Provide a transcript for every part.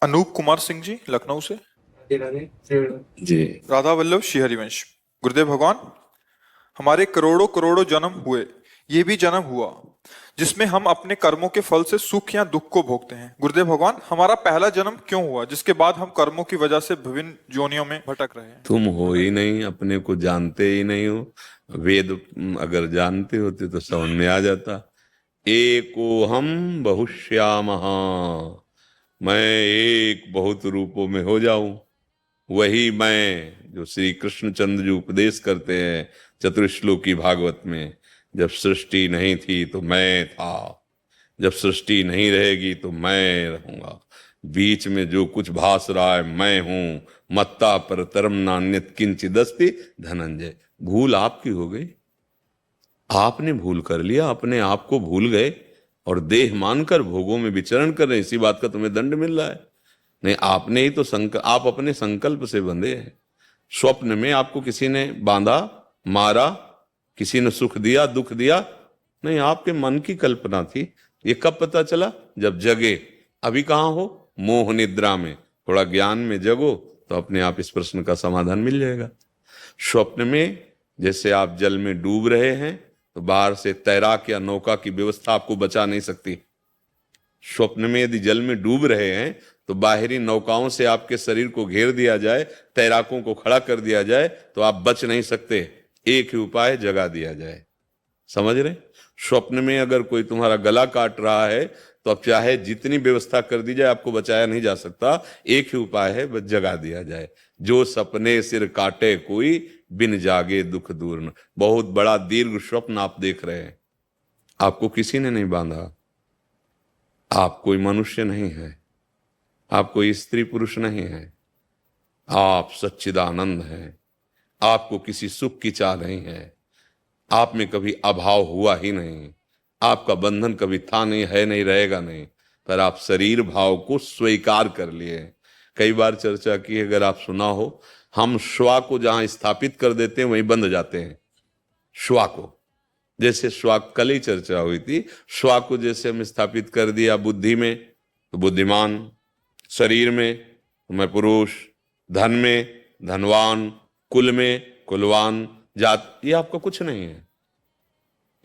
अनूप कुमार सिंह जी, लखनऊ से। जी। राधा वल्लभ श्री हरिवंश। गुरुदेव भगवान, हमारे करोड़ों करोड़ों जन्म हुए, ये भी जन्म हुआ जिसमें हम अपने कर्मों के फल से सुख या दुख को भोगते हैं। गुरुदेव भगवान, हमारा पहला जन्म क्यों हुआ जिसके बाद हम कर्मों की वजह से विभिन्न योनियों में भटक रहे हैं? तुम हो ही नहीं, अपने को जानते ही नहीं हो। वेद अगर जानते होते तो समझ में आ जाता। एको हम बहुश्यामः, मैं एक बहुत रूपों में हो जाऊं। वही मैं जो श्री कृष्णचंद्र जी उपदेश करते हैं चतुर्श्लोकी भागवत में। जब सृष्टि नहीं थी तो मैं था, जब सृष्टि नहीं रहेगी तो मैं रहूंगा। बीच में जो कुछ भास रहा है मैं हूं। मत्ता परतरम नान्यत किंचिदस्ति धनंजय। भूल आपकी हो गई, आपने भूल कर लिया, अपने आप को भूल गए और देह मानकर भोगों में विचरण कर रहे हैं। इसी बात का तुम्हें दंड मिल रहा है। नहीं, आपने ही तो आप अपने संकल्प से बंधे हैं। स्वप्न में आपको किसी ने बांधा, मारा, किसी ने सुख दिया, दुख दिया? नहीं, आपके मन की कल्पना थी। ये कब पता चला? जब जगे। अभी कहाँ हो? मोह निद्रा में। थोड़ा ज्ञान में जगो तो अपने आप इस प्रश्न का समाधान मिल जाएगा। स्वप्न में जैसे आप जल में डूब रहे हैं तो बाहर से तैराक या नौका की व्यवस्था आपको बचा नहीं सकती। स्वप्न में यदि जल में डूब रहे हैं तो बाहरी नौकाओं से आपके शरीर को घेर दिया जाए, तैराकों को खड़ा कर दिया जाए तो आप बच नहीं सकते। एक ही उपाय, जगा दिया जाए। समझ रहे? स्वप्न में अगर कोई तुम्हारा गला काट रहा है तो अब चाहे जितनी व्यवस्था कर दी जाए आपको बचाया नहीं जा सकता। एक ही उपाय है, बस जगा दिया जाए। जो सपने सिर काटे कोई, बिन जागे दुख दूर न। बहुत बड़ा दीर्घ स्वप्न आप देख रहे हैं, आपको किसी ने नहीं बांधा। आप कोई मनुष्य नहीं है, आप कोई स्त्री पुरुष नहीं है, आप सच्चिदानंद हैं। आपको किसी सुख की चाह नहीं है, आप में कभी अभाव हुआ ही नहीं। आपका बंधन कभी था नहीं, है नहीं, रहेगा नहीं। पर आप शरीर भाव को स्वीकार कर लिए। कई बार चर्चा की, अगर आप सुना हो, हम श्वा को जहां स्थापित कर देते हैं वहीं बंध जाते हैं। श्वा को, जैसे श्वा, कल ही चर्चा हुई थी, श्वा को जैसे हम स्थापित कर दिया बुद्धि में तो बुद्धिमान, शरीर में तो मैं पुरुष, धन में धनवान, कुल में कुलवान, जात, ये आपका कुछ नहीं है।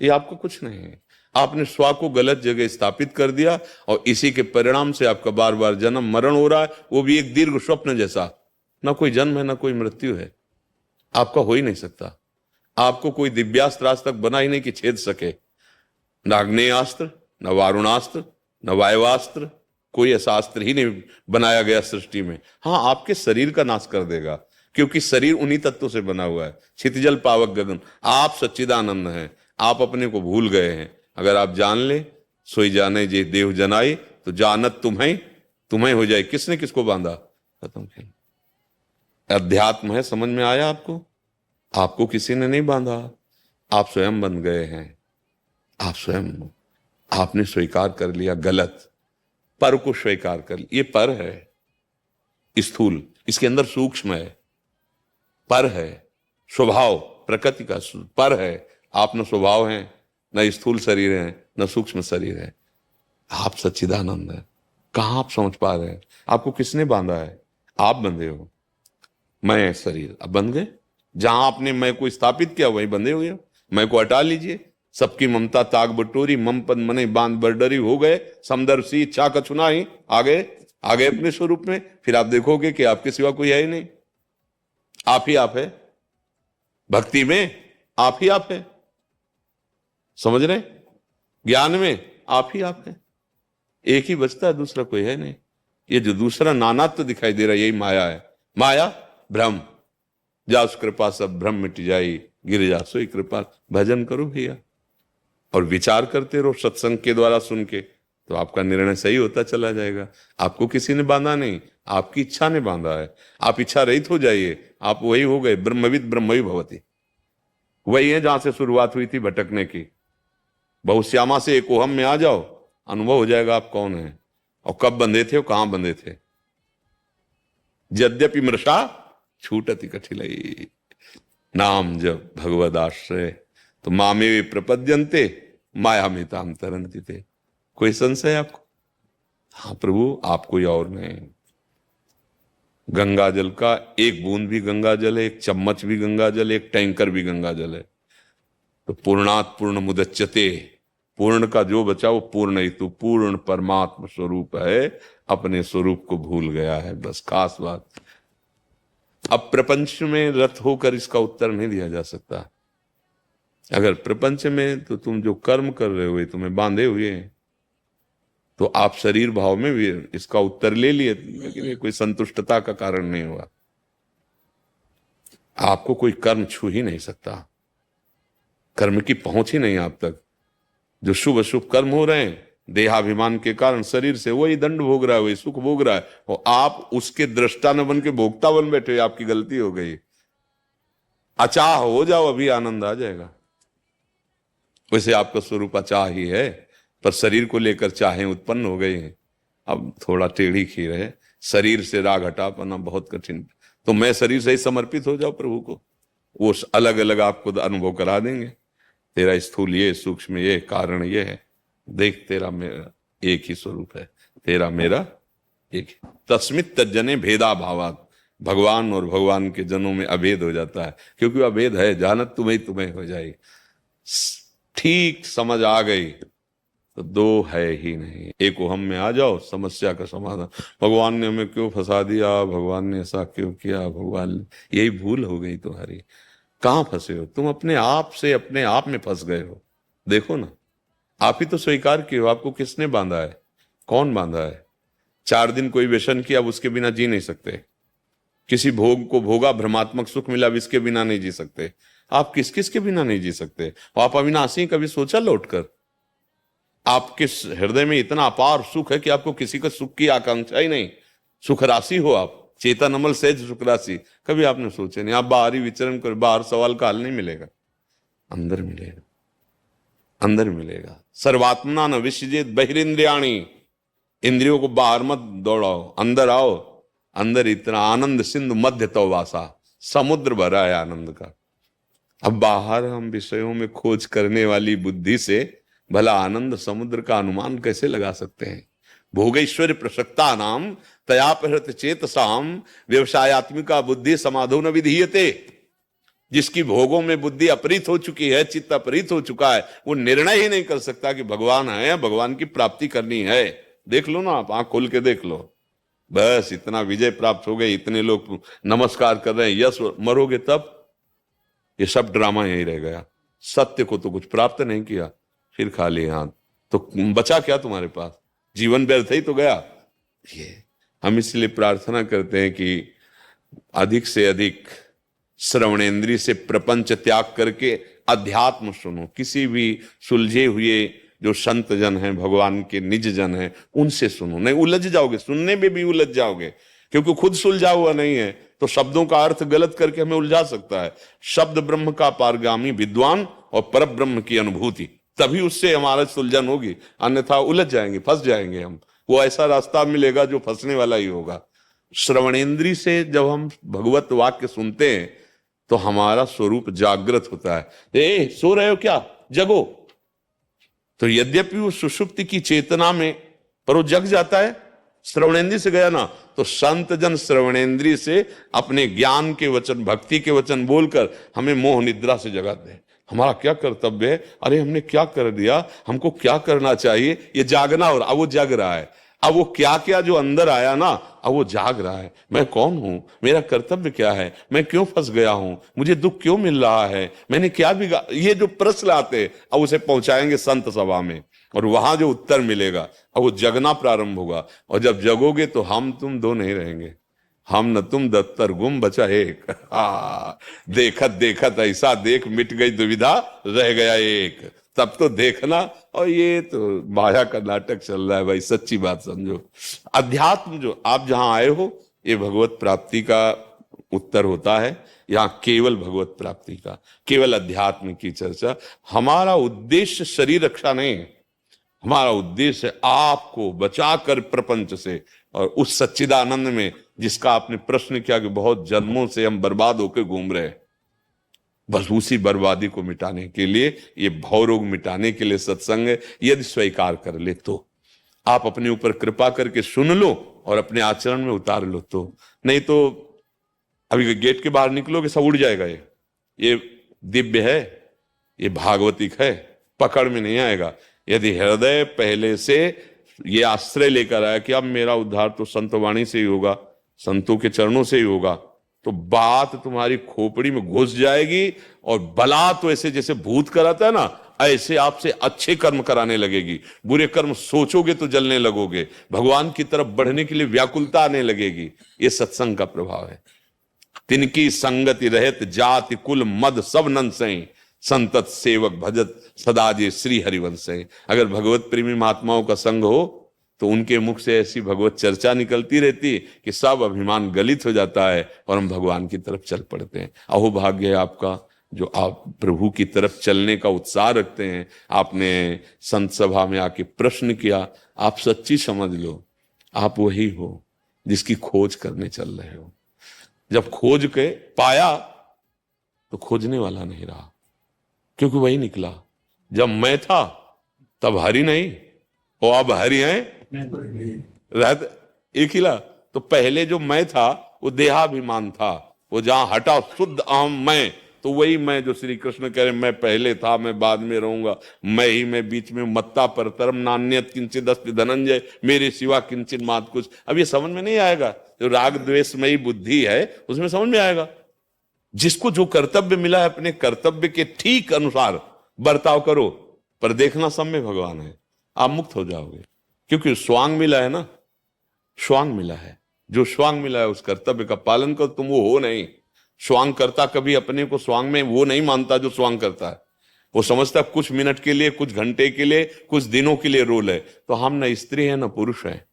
ये आपको कुछ नहीं है। आपने स्वा को गलत जगह स्थापित कर दिया और इसी के परिणाम से आपका बार बार जन्म मरण हो रहा है, वो भी एक दीर्घ स्वप्न जैसा। ना कोई जन्म है ना कोई मृत्यु है, आपका हो ही नहीं सकता। आपको कोई दिव्यास्त्र आज तक बना ही नहीं कि छेद सके। न आग्नेयास्त्र, न वारुणास्त्र, न वायवास्त्र, कोई ऐसा अस्त्र ही नहीं बनाया गया सृष्टि में। हाँ, आपके शरीर का नाश कर देगा, क्योंकि शरीर उन्हीं तत्वों से बना हुआ है। क्षितिजल पावक गगन। आप सच्चिदानंद हैं, आप अपने को भूल गए हैं। अगर आप जान ले, सोई जाने जे देव जनाई, तो जानत तुम्हें तुम्हें हो जाए। किसने किसको बांधा? खत्म खेल। अध्यात्म है, समझ में आया आपको? आपको किसी ने नहीं बांधा, आप स्वयं बन गए हैं। आप स्वयं, आपने स्वीकार कर लिया गलत। पर को स्वीकार कर लिया। ये पर है स्थूल, इसके अंदर सूक्ष्म है। पर है स्वभाव, प्रकृति का पर है। आप न स्वभाव हैं, न स्थूल शरीर है, न सूक्ष्म शरीर है। आप सच्चिदानंद है। कहां आप समझ पा रहे हैं? आपको किसने बांधा है? आप बंधे हो। मैं शरीर, अब बंध गए। जहां आपने मैं को स्थापित किया वहीं बंधे हुए हो। मैं को हटा लीजिए। सबकी ममता ताग बटोरी, मम पद मने बांध बरडरी हो गए। समदर्भ सी इच्छा कछुना ही आ गए अपने स्वरूप में। फिर आप देखोगे कि आपके सिवा कोई है ही नहीं। आप ही आप है। भक्ति में आप ही आप है। समझ रहे? ज्ञान में आप ही आप है। एक ही बचता है, दूसरा कोई है नहीं। ये जो दूसरा नानात्व तो दिखाई दे रहा है, यही माया है। माया भ्रम। जा उस कृपा सब भ्रम मिट जाई, गिर जा सोई कृपा। भजन करो भैया और विचार करते रहो सत्संग के द्वारा सुन के, तो आपका निर्णय सही होता चला जाएगा। आपको किसी ने बांधा नहीं, आपकी इच्छा ने बांधा है। आप इच्छा रहित हो जाइए, आप वही हो गए। ब्रह्मविद ब्रह्मवि भवति, वही है जहां से शुरुआत हुई थी भटकने की। बहुश्यामा से एकोहम में आ जाओ, अनुभव हो जाएगा आप कौन है और कब बंधे थे और कहां बंधे थे। यद्यपि मृषा छूटति कठिलई, नाम जब भगवद आश्रय तो मामे प्रपद्यन्ते माया में ताम तरंती थे। कोई संशय आपको? हाँ प्रभु, आप कोई और नहीं। गंगा जल का एक बूंद भी गंगा जल है, एक चम्मच भी गंगा जल है, एक टैंकर भी गंगा जल है। तो पूर्णात पूर्ण मुदच्यते, पूर्ण का जो बचा वो पूर्ण ही, तो पूर्ण परमात्मा स्वरूप है, अपने स्वरूप को भूल गया है, बस खास बात। अब प्रपंच में रत होकर इसका उत्तर नहीं दिया जा सकता। अगर प्रपंच में तो तुम जो कर्म कर रहे हो तुम्हें बांधे हुए हैं, तो आप शरीर भाव में भी इसका उत्तर ले लिए, लेकिन ये कोई संतुष्टता का कारण नहीं हुआ। आपको कोई कर्म छू ही नहीं सकता, कर्म की पहुंच ही नहीं आप तक। जो शुभ अशुभ कर्म हो रहे हैं देहाभिमान के कारण शरीर से, वही दंड भोग रहा है, वही सुख भोग रहा है, और आप उसके दृष्टा न बन के भोक्ता बन बैठे, आपकी गलती हो गई। अचाह हो जाओ, अभी आनंद आ जाएगा। वैसे आपका स्वरूप अचाह ही है, पर शरीर को लेकर चाहें उत्पन्न हो गए हैं। अब थोड़ा टेढ़ी खीर है, शरीर से राग हटा पाना बहुत कठिन। तो मैं शरीर से ही समर्पित हो जाओ प्रभु को, वो अलग अलग आपको अनुभव करा देंगे। तेरा स्थूल ये, सूक्ष्म ये, कारण ये है, देख तेरा मेरा एक ही स्वरूप है, तेरा मेरा एक ही। तस्मित तज्जने भेदा भावात, भगवान और भगवान के जनों में अभेद हो जाता है, क्योंकि अभेद है, जानत तुम्हें तुम्हें हो जाएगी। ठीक समझ आ गई तो दो है ही नहीं, एक हम में आ जाओ, समस्या का समाधान। भगवान ने हमें क्यों फंसा दिया, भगवान ने ऐसा क्यों किया, भगवान, यही भूल हो गई तुम्हारी। कहां फंसे हो तुम? अपने आप से अपने आप में फंस गए हो। देखो ना, आप ही तो स्वीकार किए हो। आपको किसने बांधा है? कौन बांधा है? 4 दिन कोई व्यसन किया, अब उसके बिना जी नहीं सकते। किसी भोग को भोगा, भ्रमात्मक सुख मिला, अब इसके बिना नहीं जी सकते। आप किस किस के बिना नहीं जी सकते? आप अविनाशी, कभी सोचा लौटकर? आपके हृदय में इतना अपार सुख है कि आपको किसी का सुख की आकांक्षा ही नहीं। सुख राशि हो आप, चेतन अमल सहज सुख राशि, कभी आपने सोचे नहीं। आप बाहरी विचरण करो, बाहर सवाल का हल नहीं मिलेगा, अंदर मिलेगा, अंदर मिलेगा। सर्वात्मना न विसृजेत बहिरिंद्रियाणि, इंद्रियों को बाहर मत दौड़ाओ, अंदर आओ। अंदर इतना आनंद सिंधु मध्य तो वासा, समुद्र भरा है आनंद का। अब बाहर हम विषयों में खोज करने वाली बुद्धि से भला आनंद समुद्र का अनुमान कैसे लगा सकते हैं? भोगैश्वर्य प्रसक्ता नाम तयापहृत चेतसाम व्यवसायत्मिका बुद्धि समाधो न विधीयते। जिसकी भोगों में बुद्धि अपरित हो चुकी है, चित्त अपरित हो चुका है, वो निर्णय ही नहीं कर सकता कि भगवान है, भगवान की प्राप्ति करनी है। देख लो ना, आप आंख खोल के देख लो, बस इतना विजय प्राप्त हो गई, इतने लोग नमस्कार कर रहे हैं, यश, मरोगे तब ये सब ड्रामा यही रह गया। सत्य को तो कुछ प्राप्त नहीं किया, फिर खाली हाथ, तो बचा क्या तुम्हारे पास? जीवन व्यर्थ ही तो गया। ये हम इसलिए प्रार्थना करते हैं कि अधिक से अधिक श्रवणेन्द्रिय से प्रपंच त्याग करके अध्यात्म सुनो। किसी भी सुलझे हुए जो संत जन हैं, भगवान के निज जन हैं, उनसे सुनो। नहीं उलझ जाओगे, सुनने में भी उलझ जाओगे, क्योंकि खुद सुलझा हुआ नहीं है तो शब्दों का अर्थ गलत करके हमें उलझा सकता है। शब्द ब्रह्म का पारगामी विद्वान और पर ब्रह्म की अनुभूति, तभी उससे हमारा सुलझन होगी, अन्यथा उलझ जाएंगे, फंस जाएंगे हम। वो ऐसा रास्ता मिलेगा जो फंसने वाला ही होगा। श्रवणेन्द्रिय से जब हम भगवत वाक्य सुनते हैं तो हमारा स्वरूप जागृत होता है। ए सो रहे हो क्या, जगो। तो यद्यपि वो सुषुप्ति की चेतना में, पर वो जग जाता है। श्रवणेन्द्रिय से गया ना, तो संत जन श्रवणेन्द्रिय से अपने ज्ञान के वचन, भक्ति के वचन बोलकर हमें मोह निद्रा से जगाते हैं। हमारा क्या कर्तव्य है, अरे हमने क्या कर दिया, हमको क्या करना चाहिए, ये जागना। और अब वो जग रहा है, अब वो क्या क्या जो अंदर आया ना, अब वो जाग रहा है। मैं कौन हूं, मेरा कर्तव्य क्या है, मैं क्यों फंस गया हूं, मुझे दुख क्यों मिल रहा है, मैंने क्या बिगा, ये जो प्रश्न आते, अब उसे पहुंचाएंगे संत सभा में, और वहां जो उत्तर मिलेगा, अब वो जगना प्रारंभ होगा। और जब जगोगे तो हम तुम दो नहीं रहेंगे, हम न तुम दत्तर गुम बचा एक। देखत देखत ऐसा देख, मिट गई दुविधा, रह गया एक। तब तो देखना। और ये तो माया का नाटक चल रहा है भाई, सच्ची बात समझो। अध्यात्म जो आप जहां आए हो, ये भगवत प्राप्ति का उत्तर होता है। यहाँ केवल भगवत प्राप्ति का, केवल अध्यात्म की चर्चा। हमारा उद्देश्य शरीर रक्षा नहीं है, हमारा उद्देश्य है आपको बचाकर प्रपंच से, और उस सच्चिदानंद में जिसका आपने प्रश्न किया कि बहुत जन्मों से हम बर्बाद होकर घूम रहे हैं, बस उसी बर्बादी को मिटाने के लिए, ये भवरोग मिटाने के लिए सत्संग है। यदि स्वीकार कर ले तो आप अपने ऊपर कृपा करके सुन लो, और अपने आचरण में उतार लो। तो नहीं तो अभी गेट के बाहर निकलोगे सब उड़ जाएगा। ये दिव्य है, ये भागवतिक है, पकड़ में नहीं आएगा। यदि हृदय पहले से ये आश्रय लेकर आया कि अब मेरा उद्धार तो संत वाणी से ही होगा, संतों के चरणों से ही होगा, तो बात तुम्हारी खोपड़ी में घुस जाएगी और बला तो ऐसे जैसे भूत कराता है ना, ऐसे आपसे अच्छे कर्म कराने लगेगी। बुरे कर्म सोचोगे तो जलने लगोगे, भगवान की तरफ बढ़ने के लिए व्याकुलता आने लगेगी। ये सत्संग का प्रभाव है। तिनकी संगति रहत जाति कुल मद सब नंसई, संतत सेवक भजत सदा जे श्री हरिवंश। अगर भगवत प्रेमी महात्माओं का संग हो तो उनके मुख से ऐसी भगवत चर्चा निकलती रहती कि सब अभिमान गलित हो जाता है और हम भगवान की तरफ चल पड़ते हैं। अहो भाग्य है आपका जो आप प्रभु की तरफ चलने का उत्साह रखते हैं। आपने संत सभा में आके प्रश्न किया, आप सच्ची समझ लो आप वही हो जिसकी खोज करने चल रहे हो। जब खोज के पाया तो खोजने वाला नहीं रहा, क्योंकि वही निकला। जब मैं था तब हरि नहीं, और अब हरि है रहते एक ही ला। तो पहले जो मैं था वो देहाभिमान था, वो जहां हटा शुद्ध अहम मैं, तो वही मैं जो श्री कृष्ण कह रहे मैं पहले था मैं बाद में रहूंगा, मैं ही मैं बीच में मत्ता परतरम नान्यत किंचित अस्ति धनंजय, मेरे सिवा किंचित मात कुछ। अब ये समझ में नहीं आएगा। जो राग द्वेषमयी बुद्धि है उसमें समझ में आएगा। जिसको जो कर्तव्य मिला है अपने कर्तव्य के ठीक अनुसार बर्ताव करो, पर देखना सब में भगवान है, आप मुक्त हो जाओगे। क्योंकि स्वांग मिला है ना, स्वांग मिला है। जो स्वांग मिला है उस कर्तव्य का पालन करो। तुम वो हो नहीं। स्वांग करता कभी अपने को स्वांग में वो नहीं मानता जो स्वांग करता है। वो समझता है कुछ मिनट के लिए, कुछ घंटे के लिए, कुछ दिनों के लिए रोल है। तो हम न स्त्री है न पुरुष है,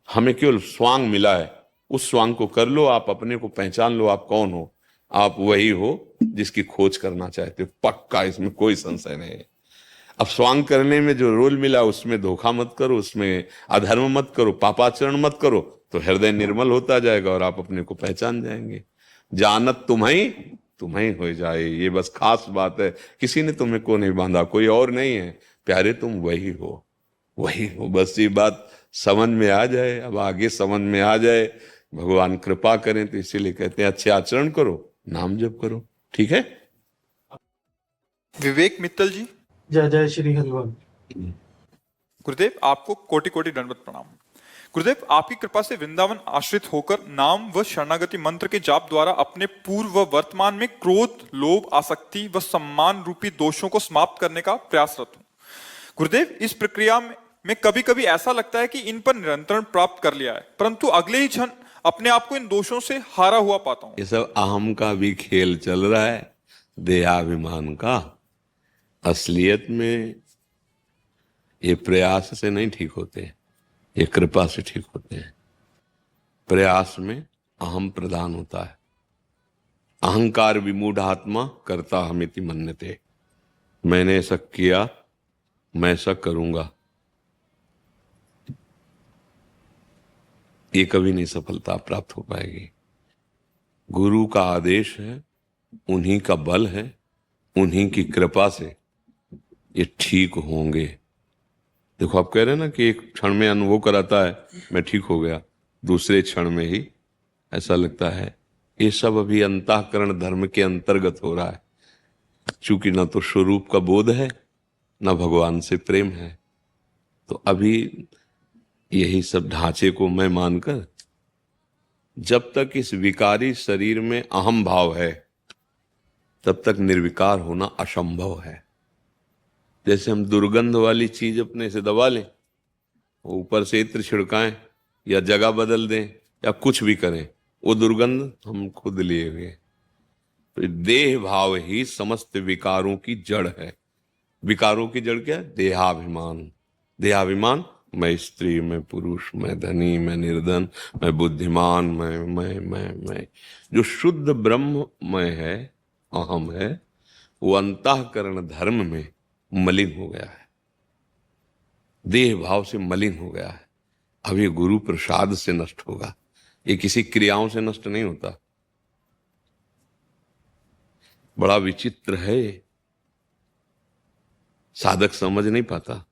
हमें केवल स्वांग मिला है। उस स्वांग को कर लो, आप अपने को पहचान लो, आप कौन हो। आप वही हो जिसकी खोज करना चाहते हो, पक्का, इसमें कोई संशय नहीं है। अब स्वांग करने में जो रोल मिला उसमें धोखा मत करो, उसमें अधर्म मत करो, पापाचरण मत करो, तो हृदय निर्मल होता जाएगा और आप अपने को पहचान जाएंगे। जानत तुम्हें हो जाए, ये बस खास बात है। किसी ने तुम्हें को नहीं बांधा, कोई और नहीं है प्यारे, तुम वही हो, वही हो। बस ये बात समझ में आ जाए, अब आगे समझ में आ जाए, भगवान कृपा करें। तो इसीलिए कहते हैं अच्छे आचरण करो, नाम जप करो। ठीक है। विवेक मित्तल जी, जय जय श्री हनुमान। गुरुदेव आपको कोटि कोटि दंडवत प्रणाम। गुरुदेव आपकी कृपा से वृंदावन आश्रित होकर नाम व शरणागति मंत्र के जाप द्वारा अपने पूर्व व वर्तमान में क्रोध, लोभ, आसक्ति व सम्मान रूपी दोषों को समाप्त करने का प्रयासरत हूं। गुरुदेव इस प्रक्रिया में कभी कभी ऐसा लगता है कि इन पर नियंत्रण प्राप्त कर लिया है, परंतु अगले ही क्षण अपने आप को इन दोषों से हारा हुआ पाता हूं। ये सब अहम का भी खेल चल रहा है, देहाभिमान का। असलियत में ये प्रयास से नहीं ठीक होते, ये कृपा से ठीक होते हैं। प्रयास में अहम प्रधान होता है। अहंकार विमूढ़ आत्मा करता हमिति मन्यते, मैंने ऐसा किया, मैं ऐसा करूंगा, ये कभी नहीं सफलता प्राप्त हो पाएगी। गुरु का आदेश है, उन्हीं का बल है, उन्हीं की कृपा से ये ठीक होंगे। देखो आप कह रहे हैं ना कि एक क्षण में अनुभव कराता है मैं ठीक हो गया, दूसरे क्षण में ही ऐसा लगता है। ये सब अभी अंतःकरण धर्म के अंतर्गत हो रहा है, चूंकि ना तो स्वरूप का बोध है ना भगवान से प्रेम है। तो अभी यही सब ढांचे को मैं मानकर, जब तक इस विकारी शरीर में अहम भाव है तब तक निर्विकार होना असंभव है। जैसे हम दुर्गंध वाली चीज अपने से दबा लें, ऊपर से इत्र छिड़काएं या जगह बदल दें या कुछ भी करें, वो दुर्गंध हम खुद लिए हुए। तो देह भाव ही समस्त विकारों की जड़ है। विकारों की जड़ क्या है? देहाभिमान। देहाभिमान, मैं स्त्री, मैं पुरुष, मैं धनी, मैं निर्धन, मैं बुद्धिमान, मैं जो शुद्ध ब्रह्ममय है, अहम है, वो अंतःकरण धर्म में मलिन हो गया है, देह भाव से मलिन हो गया है। अब ये गुरु प्रसाद से नष्ट होगा, ये किसी क्रियाओं से नष्ट नहीं होता। बड़ा विचित्र है, साधक समझ नहीं पाता।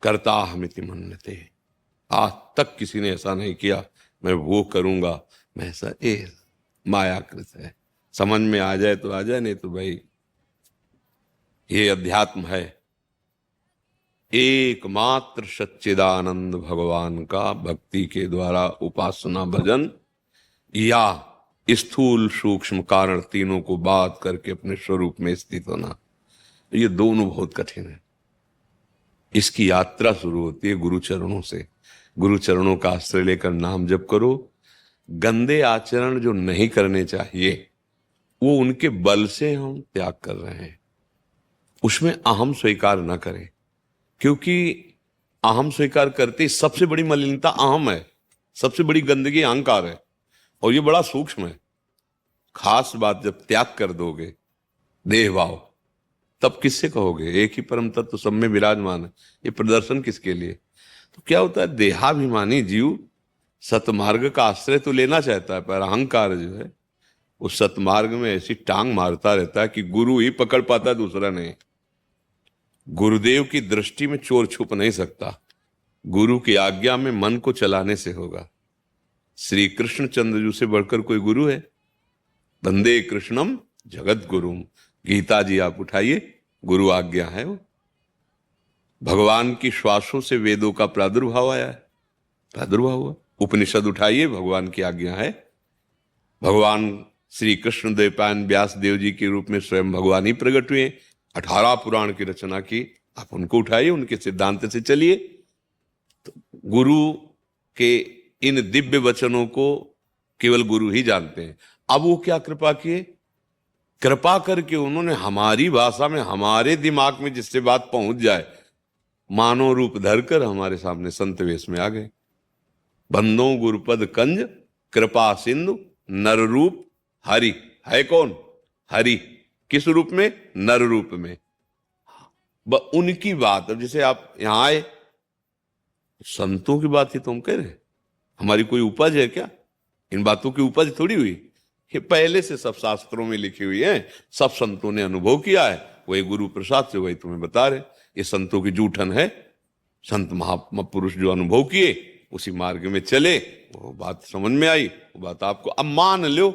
कर्ता हमिति मन्यते, आज तक किसी ने ऐसा नहीं किया मैं वो करूंगा, मैं ऐसा, ये मायाकृत है। समझ में आ जाए तो आ जाए, नहीं तो भाई ये अध्यात्म है। एकमात्र सच्चिदानंद भगवान का भक्ति के द्वारा उपासना भजन या स्थूल सूक्ष्म कारण तीनों को बात करके अपने स्वरूप में स्थित होना, ये दोनों बहुत कठिन है। इसकी यात्रा शुरू होती है गुरु चरणों से। गुरु चरणों का आश्रय लेकर नाम जप करो। गंदे आचरण जो नहीं करने चाहिए वो उनके बल से हम त्याग कर रहे हैं। उसमें अहम स्वीकार न करें, क्योंकि अहम स्वीकार करते ही सबसे बड़ी मलिनता अहम है, सबसे बड़ी गंदगी अहंकार है, और ये बड़ा सूक्ष्म है। खास बात जब त्याग कर दोगे देह भाव, तब किससे कहोगे एक ही परम तत्व सब में विराजमान है, ये प्रदर्शन किसके लिए? तो क्या होता है, देहाभिमानी जीव सतमार्ग का आश्रय तो लेना चाहता है, पर अहंकार जो है उस सतमार्ग में ऐसी टांग मारता रहता है कि गुरु ही पकड़ पाता, दूसरा नहीं। गुरुदेव की दृष्टि में चोर छुप नहीं सकता, गुरु की आज्ञा में मन को चलाने से होगा। श्री कृष्ण चंद्र से बढ़कर कोई गुरु है? वंदे कृष्णम जगत गुरुम, गीता जी आप उठाइए, गुरु आज्ञा है वो। भगवान की श्वासों से वेदों का प्रादुर्भाव आया है, प्रादुर्भाव हुआ। उपनिषद उठाइए, भगवान की आज्ञा है। भगवान श्री कृष्ण द्वैपायन व्यास देव जी के रूप में स्वयं भगवान ही प्रकट हुए, 18 पुराण की रचना की, आप उनको उठाइए, उनके सिद्धांत से चलिए। तो गुरु के इन दिव्य वचनों को केवल गुरु ही जानते हैं। अब वो क्या कृपा किए, कृपा करके उन्होंने हमारी भाषा में, हमारे दिमाग में जिससे बात पहुंच जाए, मानव रूप धरकर हमारे सामने संत वेश में आ गए। बंदो गुरुपद कंज कृपा सिंधु नर रूप हरि, है कौन? हरि। किस रूप में? नर रूप में। उनकी बात, अब जैसे आप यहां आए, संतों की बात ही तो हम कह रहे हैं, हमारी कोई उपज है क्या? इन बातों की उपज थोड़ी हुई, ये पहले से सब शास्त्रों में लिखी हुई है, सब संतों ने अनुभव किया है, वही गुरु प्रसाद से वही तुम्हें बता रहे। ये संतों की जूठन है। संत महापुरुष जो अनुभव किए उसी मार्ग में चले, वो बात समझ में आई, वो बात आपको अब मान लो,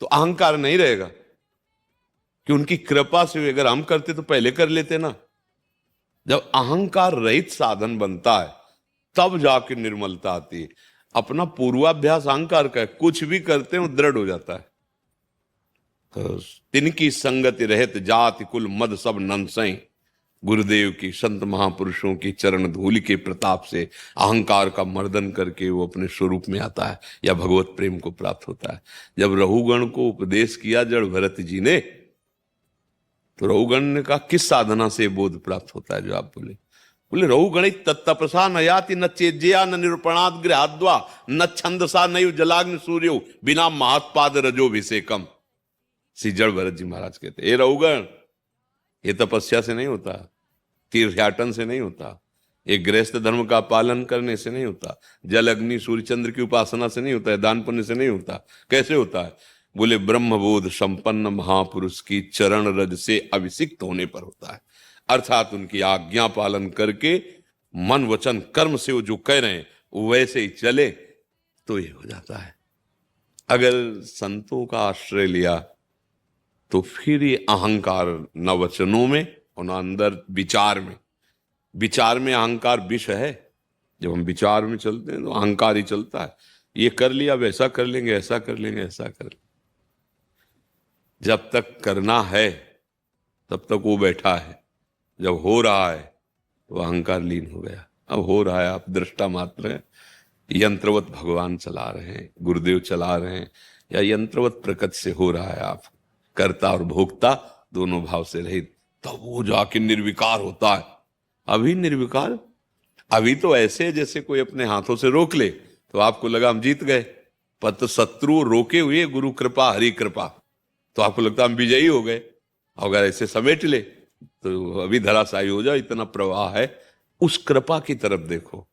तो अहंकार नहीं रहेगा कि उनकी कृपा से अगर हम करते तो पहले कर लेते ना। जब अहंकार रहित साधन बनता है तब जाके निर्मलता आती है। अपना पूर्वाभ्यास अहंकार का है, कुछ भी करते हैं दृढ़ हो जाता है। तो तिनकी संगति रहत जाति कुल मद सब नंसई, गुरुदेव की संत महापुरुषों की चरण धूलि के प्रताप से अहंकार का मर्दन करके वो अपने स्वरूप में आता है या भगवत प्रेम को प्राप्त होता है। जब रहुगण को उपदेश किया जड़ भरत जी ने, तो रहुगण ने कहा किस साधना से बोध प्राप्त होता है? जो आप बोले रहुगणित तत्तपसा न याति न चेज्या न निरूपणाद गृहाद्वा न छंदसा नयु जलाग्नि सूर्यो बिना महात्पाद रजोभिषेकम। श्री जड़ भरत जी महाराज कहते, ए रहुगण, ये तपस्या से नहीं होता, तीर्थयाटन से नहीं होता, एक गृहस्थ धर्म का पालन करने से नहीं होता, जल अग्नि सूर्य चंद्र की उपासना से नहीं होता है, दान पुण्य से नहीं होता। कैसे होता है? बोले ब्रह्मबोध संपन्न महापुरुष की चरण रज से अभिषिक्त होने पर होता है। अर्थात उनकी आज्ञा पालन करके मन वचन कर्म से वो जो कह रहे हैं वो वैसे ही चले तो ये हो जाता है। अगर संतों का आश्रय लिया तो फिर ये अहंकार न वचनों में और न अंदर विचार में, विचार में अहंकार विष है। जब हम विचार में चलते हैं तो अहंकार ही चलता है, ये कर लिया वैसा कर लेंगे, ऐसा कर लेंगे, ऐसा कर लेंगे। जब तक करना है तब तक वो बैठा है, जब हो रहा है तो अहंकार लीन हो गया। अब हो रहा है, आप दृष्टा मात्र हैं, यंत्रवत भगवान चला रहे हैं, गुरुदेव चला रहे हैं, या यंत्रवत प्रकृति से हो रहा है, आप कर्ता और भोक्ता दोनों भाव से रहित, तब वो जाके निर्विकार होता है। अभी निर्विकार, अभी तो ऐसे जैसे कोई अपने हाथों से रोक ले तो आपको लगा हम जीत गए, पर तो शत्रु रोके हुए गुरु कृपा हरि कृपा, तो आपको लगता हम विजयी हो गए। अगर ऐसे समेट ले तो अभी धराशायी हो जाए, इतना प्रवाह है। उस कृपा की तरफ देखो,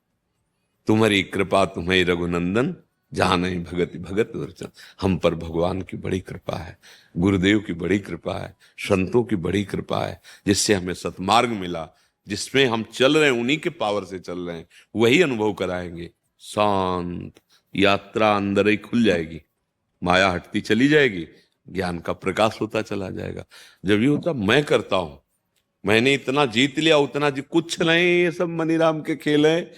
तुम्हारी कृपा तुम्हें रघुनंदन, जहां नहीं भगति भगत वर्चन। हम पर भगवान की बड़ी कृपा है, गुरुदेव की बड़ी कृपा है, संतों की बड़ी कृपा है, जिससे हमें सतमार्ग मिला। जिसमें हम चल रहे हैं उन्हीं के पावर से चल रहे हैं, वही अनुभव कराएंगे। शांत यात्रा अंदर ही खुल जाएगी, माया हटती चली जाएगी, ज्ञान का प्रकाश होता चला जाएगा। जब ये होता मैं करता हूं, मैंने इतना जीत लिया उतना कुछ नहीं, ये सब मनीराम के खेल है।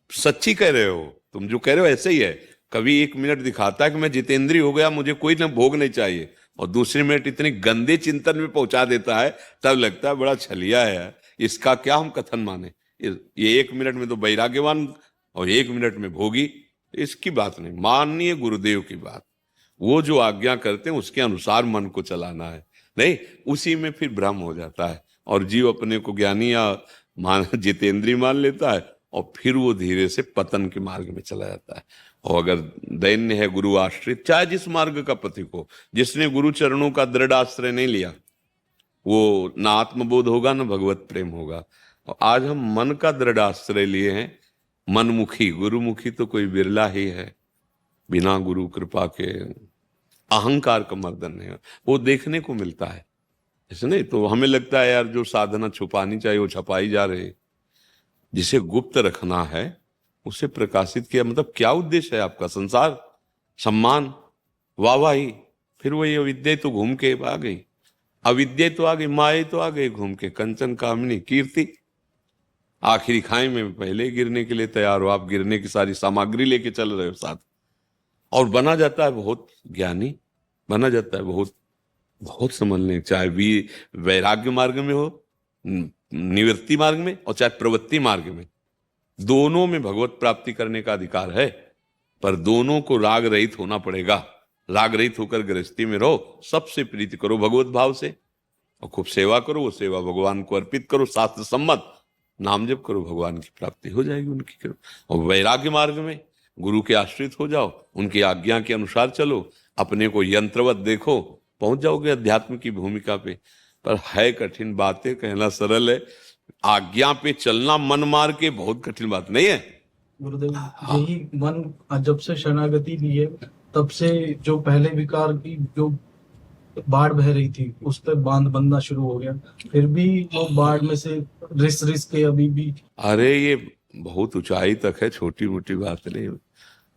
सच्ची कह रहे हो तुम, जो कह रहे हो ऐसे ही है। कभी 1 मिनट दिखाता है कि मैं जितेंद्रिय हो गया, मुझे कोई ना भोग नहीं चाहिए, और दूसरी मिनट इतने गंदे चिंतन में पहुंचा देता है, तब लगता है बड़ा छलिया है यार, इसका क्या हम कथन माने। ये 1 मिनट में तो वैराग्यवान और 1 मिनट में भोगी, इसकी बात नहीं, माननीय गुरुदेव की बात। वो जो आज्ञा करते हैं उसके अनुसार मन को चलाना है, नहीं उसी में फिर भ्रम हो जाता है और जीव अपने को ज्ञानी या जितेंद्रिय मान लेता है, और फिर वो धीरे से पतन के मार्ग में चला जाता है। और अगर दैन्य है गुरु आश्रित, चाहे जिस मार्ग का पथिक हो, जिसने गुरु चरणों का दृढ़ आश्रय नहीं लिया, वो ना आत्मबोध होगा ना भगवत प्रेम होगा। और आज हम मन का दृढ़ आश्रय लिए हैं, मनमुखी, गुरुमुखी तो कोई बिरला ही है। बिना गुरु कृपा के अहंकार का मर्दन नहीं, वो देखने को मिलता है ऐसे नहीं। तो हमें लगता है यार जो साधना छुपानी चाहिए वो छपाई जा रही, जिसे गुप्त रखना है उसे प्रकाशित किया। मतलब क्या उद्देश्य है आपका? संसार, सम्मान, वाहवाही, फिर वही अविद्या तो घूम के आ गई, अविद्या तो आ गई, माया तो आ गई घूम के, कंचन कामनी कीर्ति। आखिरी खाई में पहले ही गिरने के लिए तैयार हो, आप गिरने की सारी सामग्री लेके चल रहे हो साथ, और बना जाता है बहुत ज्ञानी, बना जाता है बहुत बहुत समझने, चाहे वैराग्य मार्ग में हो, निवृत्ति मार्ग में, और चाहे प्रवृत्ति मार्ग में, दोनों में भगवत प्राप्ति करने का अधिकार है। पर दोनों को राग रहित होना पड़ेगा। राग रहित होकर गृहस्थी में रहो, सबसे प्रीति करो भगवत भाव से, और खूब सेवा करो, वो सेवा भगवान को अर्पित करो, शास्त्र सम्मत नाम जप करो, भगवान की प्राप्ति हो जाएगी उनकी कृपा। और वैराग्य मार्ग में गुरु के आश्रित हो जाओ, उनकी आज्ञा के अनुसार चलो, अपने को यंत्रवत देखो, पहुंच जाओगे अध्यात्म की भूमिका पे। पर है कठिन, बातें कहना सरल है, आज्ञा पे चलना मन मार के बहुत कठिन बात नहीं है। गुरुदेव, यही मन जब से शरणागति ली है तब से जो पहले विकार की जो बाढ़ बह रही थी उस पर बांध बनना शुरू हो गया, फिर भी वो बाढ़ में से रिस के अभी भी। अरे ये बहुत ऊंचाई तक है, छोटी मोटी बात नहीं।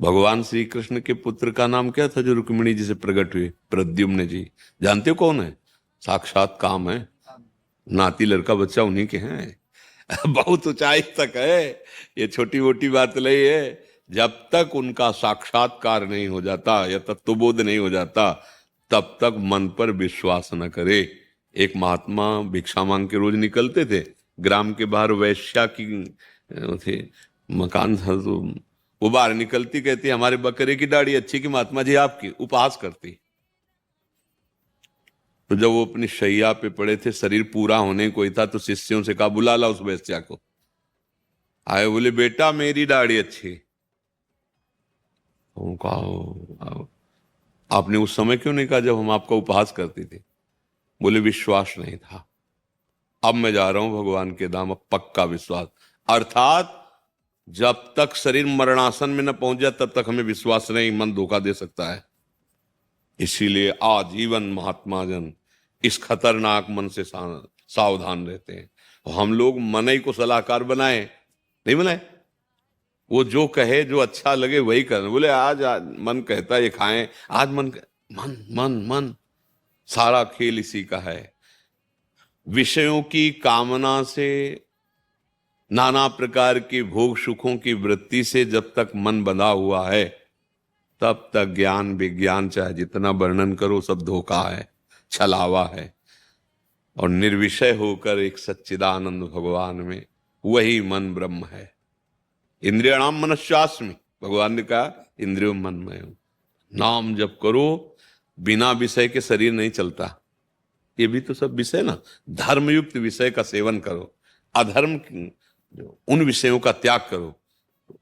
भगवान श्री कृष्ण के पुत्र का नाम क्या था जो रुक्मिणी जी से प्रकट हुए? प्रद्युम्न जी। जानते हो कौन है? साक्षात काम है, नाती लड़का बच्चा उन्हीं के हैं। बहुत ऊंचाई तक है, ये छोटी मोटी बात नहीं है। जब तक उनका साक्षात्कार नहीं हो जाता या तत्वबोध नहीं हो जाता, तब तक मन पर विश्वास न करे। एक महात्मा भिक्षा मांग के रोज निकलते थे, ग्राम के बाहर वैश्या की थे मकान था, तो वो बाहर निकलती कहती हमारे बकरे की दाढ़ी अच्छी कि महात्मा जी आपकी, उपहास करती। तो जब वो अपनी शैया पे पड़े थे, शरीर पूरा होने को ही था, तो शिष्यों से कहा बुला ला उस वैश्या को। आए, बोले बेटा मेरी दाढ़ी अच्छी। कहा आपने उस समय क्यों नहीं कहा जब हम आपका उपहास करते थे? बोले विश्वास नहीं था। अब मैं जा रहा हूं भगवान के धाम, अब पक्का विश्वास। अर्थात जब तक शरीर मरणासन में न पहुंच जाए तब तक हमें विश्वास नहीं, मन धोखा दे सकता है। इसीलिए आजीवन महात्मा जन इस खतरनाक मन से सावधान रहते हैं। और हम लोग मन ही को सलाहकार बनाए, नहीं बनाए। वो जो कहे, जो अच्छा लगे वही करना। बोले आज मन कहता है ये खाएं, आज मन मन मन सारा खेल इसी का है। विषयों की कामना से, नाना प्रकार के भोग सुखों की वृत्ति से जब तक मन बंधा हुआ है, तब तक ज्ञान विज्ञान चाहे जितना वर्णन करो सब धोखा है, छलावा है। और निर्विषय होकर एक सच्चिदानंद भगवान में, वही मन ब्रह्म है। इंद्रियाणाम मनश्चास्मि, भगवान ने कहा इंद्रियों मन में हूं। नाम जप करो, बिना विषय के शरीर नहीं चलता। ये भी तो सब विषय ना, धर्मयुक्त विषय का सेवन करो, अधर्म उन विषयों का त्याग करो,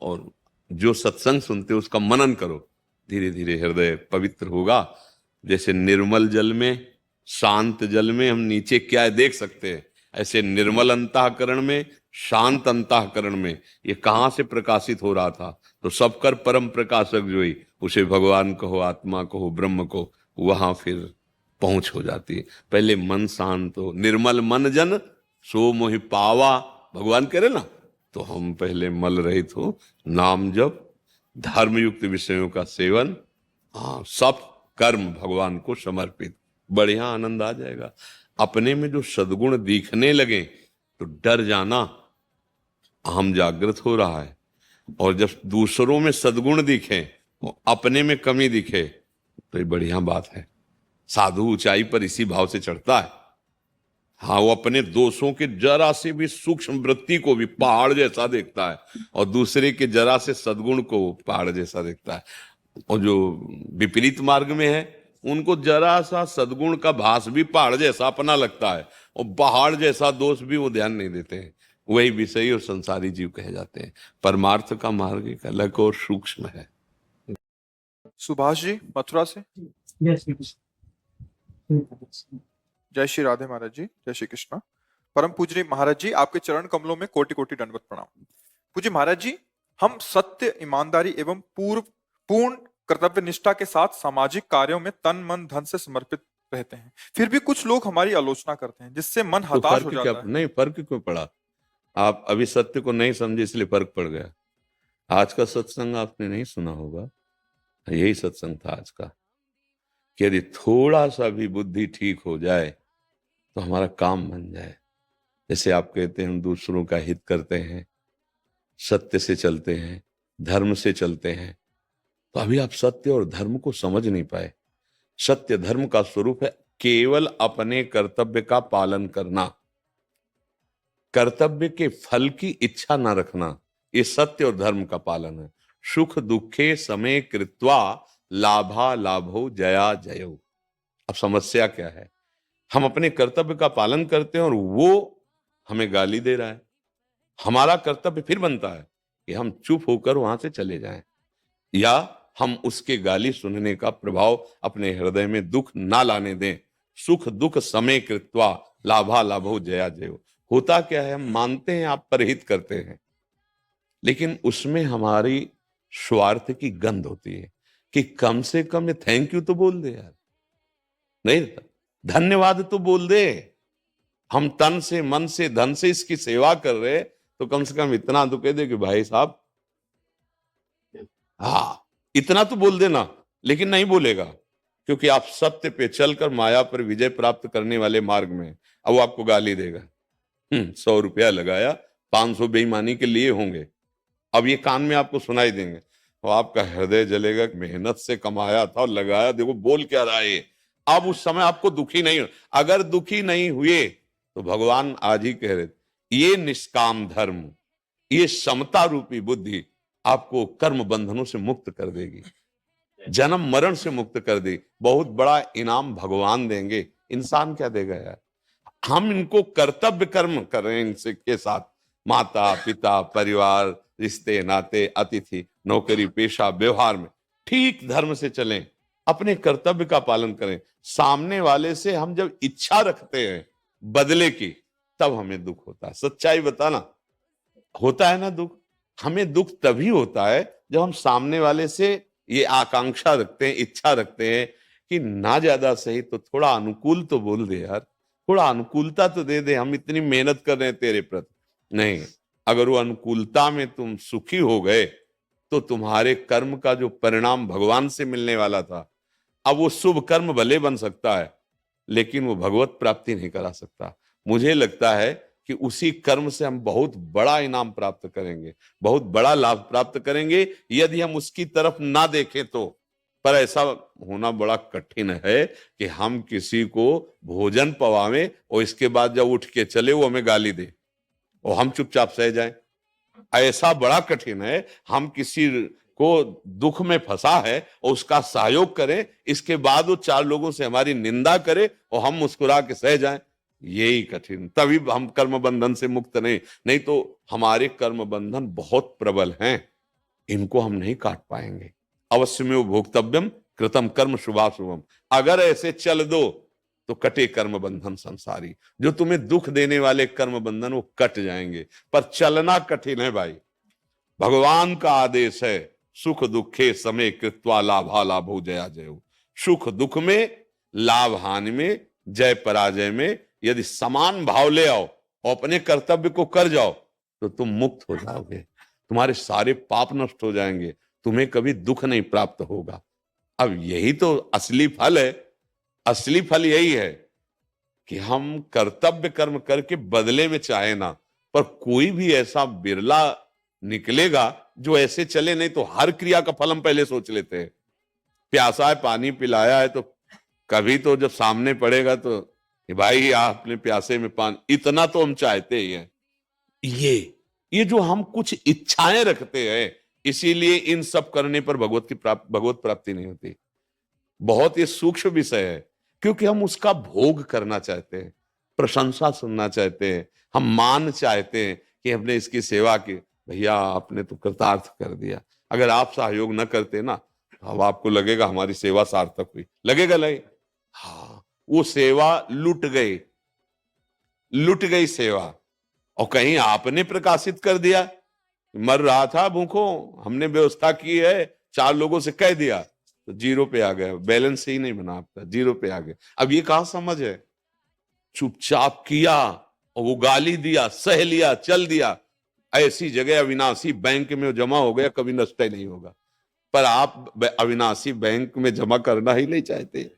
और जो सत्संग सुनते हो उसका मनन करो। धीरे धीरे हृदय पवित्र होगा। जैसे निर्मल जल में, शांत जल में हम नीचे क्या है देख सकते हैं, ऐसे निर्मल अंतःकरण में, शांत अंतःकरण में ये कहां से प्रकाशित हो रहा था? तो सबकर परम प्रकाशक जो ही, उसे भगवान कहो, आत्मा कहो, ब्रह्म को, वहां फिर पहुंच हो जाती है। पहले मन शांत हो। निर्मल मन जन सो मोहि पावा, भगवान करे ना, तो हम पहले मल रहित हो, नाम जप, धर्मयुक्त विषयों का सेवन, हाँ सब कर्म भगवान को समर्पित, बढ़िया आनंद आ जाएगा। अपने में जो सद्गुण दिखने लगे तो डर जाना, अहम जागृत हो रहा है। और जब दूसरों में सद्गुण दिखे और अपने में कमी दिखे तो ये बढ़िया बात है। साधु ऊंचाई पर इसी भाव से चढ़ता है। हाँ, वो अपने दोषों के जरा से भी सूक्ष्म वृत्ति को भी पहाड़ जैसा देखता है और दूसरे के जरा से सद्गुण को पहाड़ जैसा देखता है। और जो विपरीत मार्ग में है उनको जरा सा सद्गुण का भास भी पहाड़ जैसा अपना लगता है और पहाड़ जैसा दोष भी वो ध्यान नहीं देते हैं। वही विषयी और संसारी जीव कहे जाते हैं। परमार्थ का मार्ग एक अलग और सूक्ष्म है। सुभाष जी मथुरा से, यस, जय श्री राधे महाराज जी, जय श्री कृष्ण। परम पूज्य महाराज जी, आपके चरण कमलों में कोटि कोटि दंडवत प्रणाम। पूज्य महाराज जी, हम सत्य, ईमानदारी एवं पूर्ण कर्तव्य निष्ठा के साथ सामाजिक कार्यों में तन मन धन से समर्पित रहते हैं, फिर भी कुछ लोग हमारी आलोचना करते हैं जिससे मन तो हताश फर्क हो क्या, जाता है। नहीं फर्क क्यों पड़ा? आप अभी सत्य को नहीं समझे इसलिए फर्क पड़ गया। आज का सत्संग आपने नहीं सुना होगा, यही सत्संग था आज का, कि यदि थोड़ा सा भी बुद्धि ठीक हो जाए तो हमारा काम बन जाए। जैसे आप कहते हैं हम दूसरों का हित करते हैं, सत्य से चलते हैं, धर्म से चलते हैं, तो अभी आप सत्य और धर्म को समझ नहीं पाए। सत्य धर्म का स्वरूप है केवल अपने कर्तव्य का पालन करना, कर्तव्य के फल की इच्छा न रखना, ये सत्य और धर्म का पालन है। सुख दुखे समय कृत्वा लाभा लाभो जया जयो। अब समस्या क्या है? हम अपने कर्तव्य का पालन करते हैं और वो हमें गाली दे रहा है। हमारा कर्तव्य फिर बनता है कि हम चुप होकर वहां से चले जाएं, या हम उसके गाली सुनने का प्रभाव अपने हृदय में दुख ना लाने दें। सुख दुख समय कृत्वा लाभा लाभो जया जयो। होता क्या है, हम मानते हैं आप परहित करते हैं, लेकिन उसमें हमारी स्वार्थ की गंध होती है कि कम से कम ये थैंक यू तो बोल दे यार, नहीं धन्यवाद तो बोल दे। हम तन से मन से धन से इसकी सेवा कर रहे, तो कम से कम इतना तो कह दे कि भाई साहब, हाँ इतना तो बोल देना। लेकिन नहीं बोलेगा, क्योंकि आप सत्य पे चलकर माया पर विजय प्राप्त करने वाले मार्ग में। अब वो आपको गाली देगा, 100 रुपया लगाया, 500 बेईमानी के लिए होंगे, अब ये कान में आपको सुनाई देंगे, तो आपका हृदय जलेगा, मेहनत से कमाया था और लगाया, देखो बोल क्या रहा है। अब उस समय आपको दुखी नहीं हो। अगर दुखी नहीं हुए तो भगवान आज ही कह रहे, ये निष्काम धर्म, ये समता रूपी बुद्धि आपको कर्म बंधनों से मुक्त कर देगी, जन्म मरण से मुक्त कर देगी। बहुत बड़ा इनाम भगवान देंगे, इंसान क्या देगा यार? हम इनको कर्तव्य कर्म कर रहे हैं इनसे के साथ, माता पिता परिवार रिश्ते नाते अतिथि नौकरी पेशा व्यवहार में ठीक धर्म से चलें, अपने कर्तव्य का पालन करें। सामने वाले से हम जब इच्छा रखते हैं बदले की, तब हमें दुख होता है। सच्चाई बताना, होता है ना दुख? हमें दुख तभी होता है जब हम सामने वाले से ये आकांक्षा रखते हैं, इच्छा रखते हैं कि ना ज्यादा सही तो थोड़ा अनुकूल तो बोल दे यार, थोड़ा अनुकूलता तो दे दे, हम इतनी मेहनत कर रहे हैं तेरे प्रति। नहीं, अगर वो अनुकूलता में तुम सुखी हो गए तो तुम्हारे कर्म का जो परिणाम भगवान से मिलने वाला था, अब वो शुभ कर्म भले बन सकता है लेकिन वो भगवत प्राप्ति नहीं करा सकता। मुझे लगता है कि उसी कर्म से हम बहुत बड़ा इनाम प्राप्त करेंगे, बहुत बड़ा लाभ प्राप्त करेंगे यदि हम उसकी तरफ ना देखें तो। पर ऐसा होना बड़ा कठिन है कि हम किसी को भोजन पवावें और इसके बाद जब उठ के चले वो हमें गाली दे और हम चुपचाप सह जाएं। ऐसा बड़ा कठिन है। हम किसी को दुख में फंसा है और उसका सहयोग करें, इसके बाद वो 4 लोगों से हमारी निंदा करे और हम मुस्कुरा के सह जाएं, यही कठिन। तभी हम कर्म बंधन से मुक्त नहीं तो हमारे कर्म बंधन बहुत प्रबल हैं, इनको हम नहीं काट पाएंगे। अवश्य में भोक्तव्यम कृतम कर्म शुभाशुभम। अगर ऐसे चल दो तो कटे कर्म बंधन संसारी। जो तुम्हें दुख देने वाले कर्म बंधन वो कट जाएंगे, पर चलना कठिन है भाई। भगवान का आदेश है, सुख दुखे समय कृत्वा लाभा लाभो जया जयो। सुख दुख में, लाभ हानि में, जय पराजय में यदि समान भाव ले आओ और अपने कर्तव्य को कर जाओ तो तुम मुक्त हो जाओगे, तुम्हारे सारे पाप नष्ट हो जाएंगे, तुम्हें कभी दुख नहीं प्राप्त होगा। अब यही तो असली फल है। असली फल यही है कि हम कर्तव्य कर्म करके बदले में चाहे ना, पर कोई भी ऐसा बिरला निकलेगा जो ऐसे चले, नहीं तो हर क्रिया का फल हम पहले सोच लेते हैं। प्यासा है, पानी पिलाया है, तो कभी तो जब सामने पड़ेगा तो कि भाई आपने प्यासे में पानी, इतना तो हम चाहते ही हैं। ये जो हम कुछ इच्छाएं रखते हैं, इसीलिए इन सब करने पर भगवत प्राप्ति नहीं होती। बहुत ये सूक्ष्म विषय है, क्योंकि हम उसका भोग करना चाहते हैं, प्रशंसा सुनना चाहते हैं, हम मान चाहते हैं कि हमने इसकी सेवा की, भैया आपने तो कृतार्थ कर दिया। अगर आप सहयोग न करते ना, अब आपको लगेगा हमारी सेवा सार्थक हुई, लगेगा नहीं? हाँ, वो सेवा लुट गई सेवा। और कहीं आपने प्रकाशित कर दिया, मर रहा था भूखों, हमने व्यवस्था की है, 4 लोगों से कह दिया, तो 0 पे आ गया, बैलेंस ही नहीं बना आपका, 0 पे आ गया। अब ये कहां समझ है? चुपचाप किया और वो गाली दिया, सह लिया, चल दिया, ऐसी जगह अविनाशी बैंक में जमा हो गया, कभी नष्ट ही नहीं होगा। पर आप अविनाशी बैंक में जमा करना ही नहीं चाहते।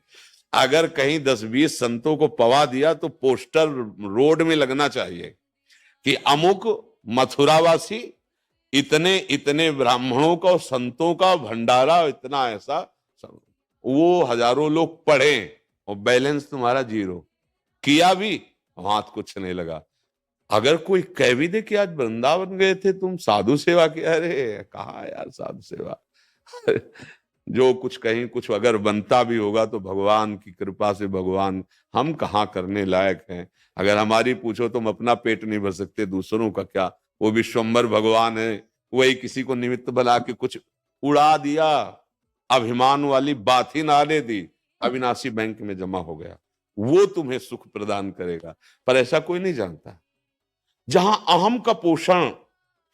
अगर कहीं 10-20 संतों को पवा दिया तो पोस्टर रोड में लगना चाहिए कि अमुक मथुरावासी इतने इतने ब्राह्मणों का और संतों का भंडारा, इतना ऐसा, वो हजारों लोग पढ़े और बैलेंस तुम्हारा 0, किया भी हाथ कुछ नहीं लगा। अगर कोई कह भी दे कि आज वृंदावन गए थे तुम, साधु सेवा की, अरे कहा यार साधु सेवा जो कुछ कहीं कुछ अगर बनता भी होगा तो भगवान की कृपा से, भगवान, हम कहाँ करने लायक हैं। अगर हमारी पूछो तो हम अपना पेट नहीं भर सकते, दूसरों का क्या। वो विश्वम्भर भगवान है, वही किसी को निमित्त बना के कुछ उड़ा दिया, अभिमान वाली बात ही ना आने दी, अविनाशी बैंक में जमा हो गया। वो तुम्हें सुख प्रदान करेगा, पर ऐसा कोई नहीं जानता। जहां अहम का पोषण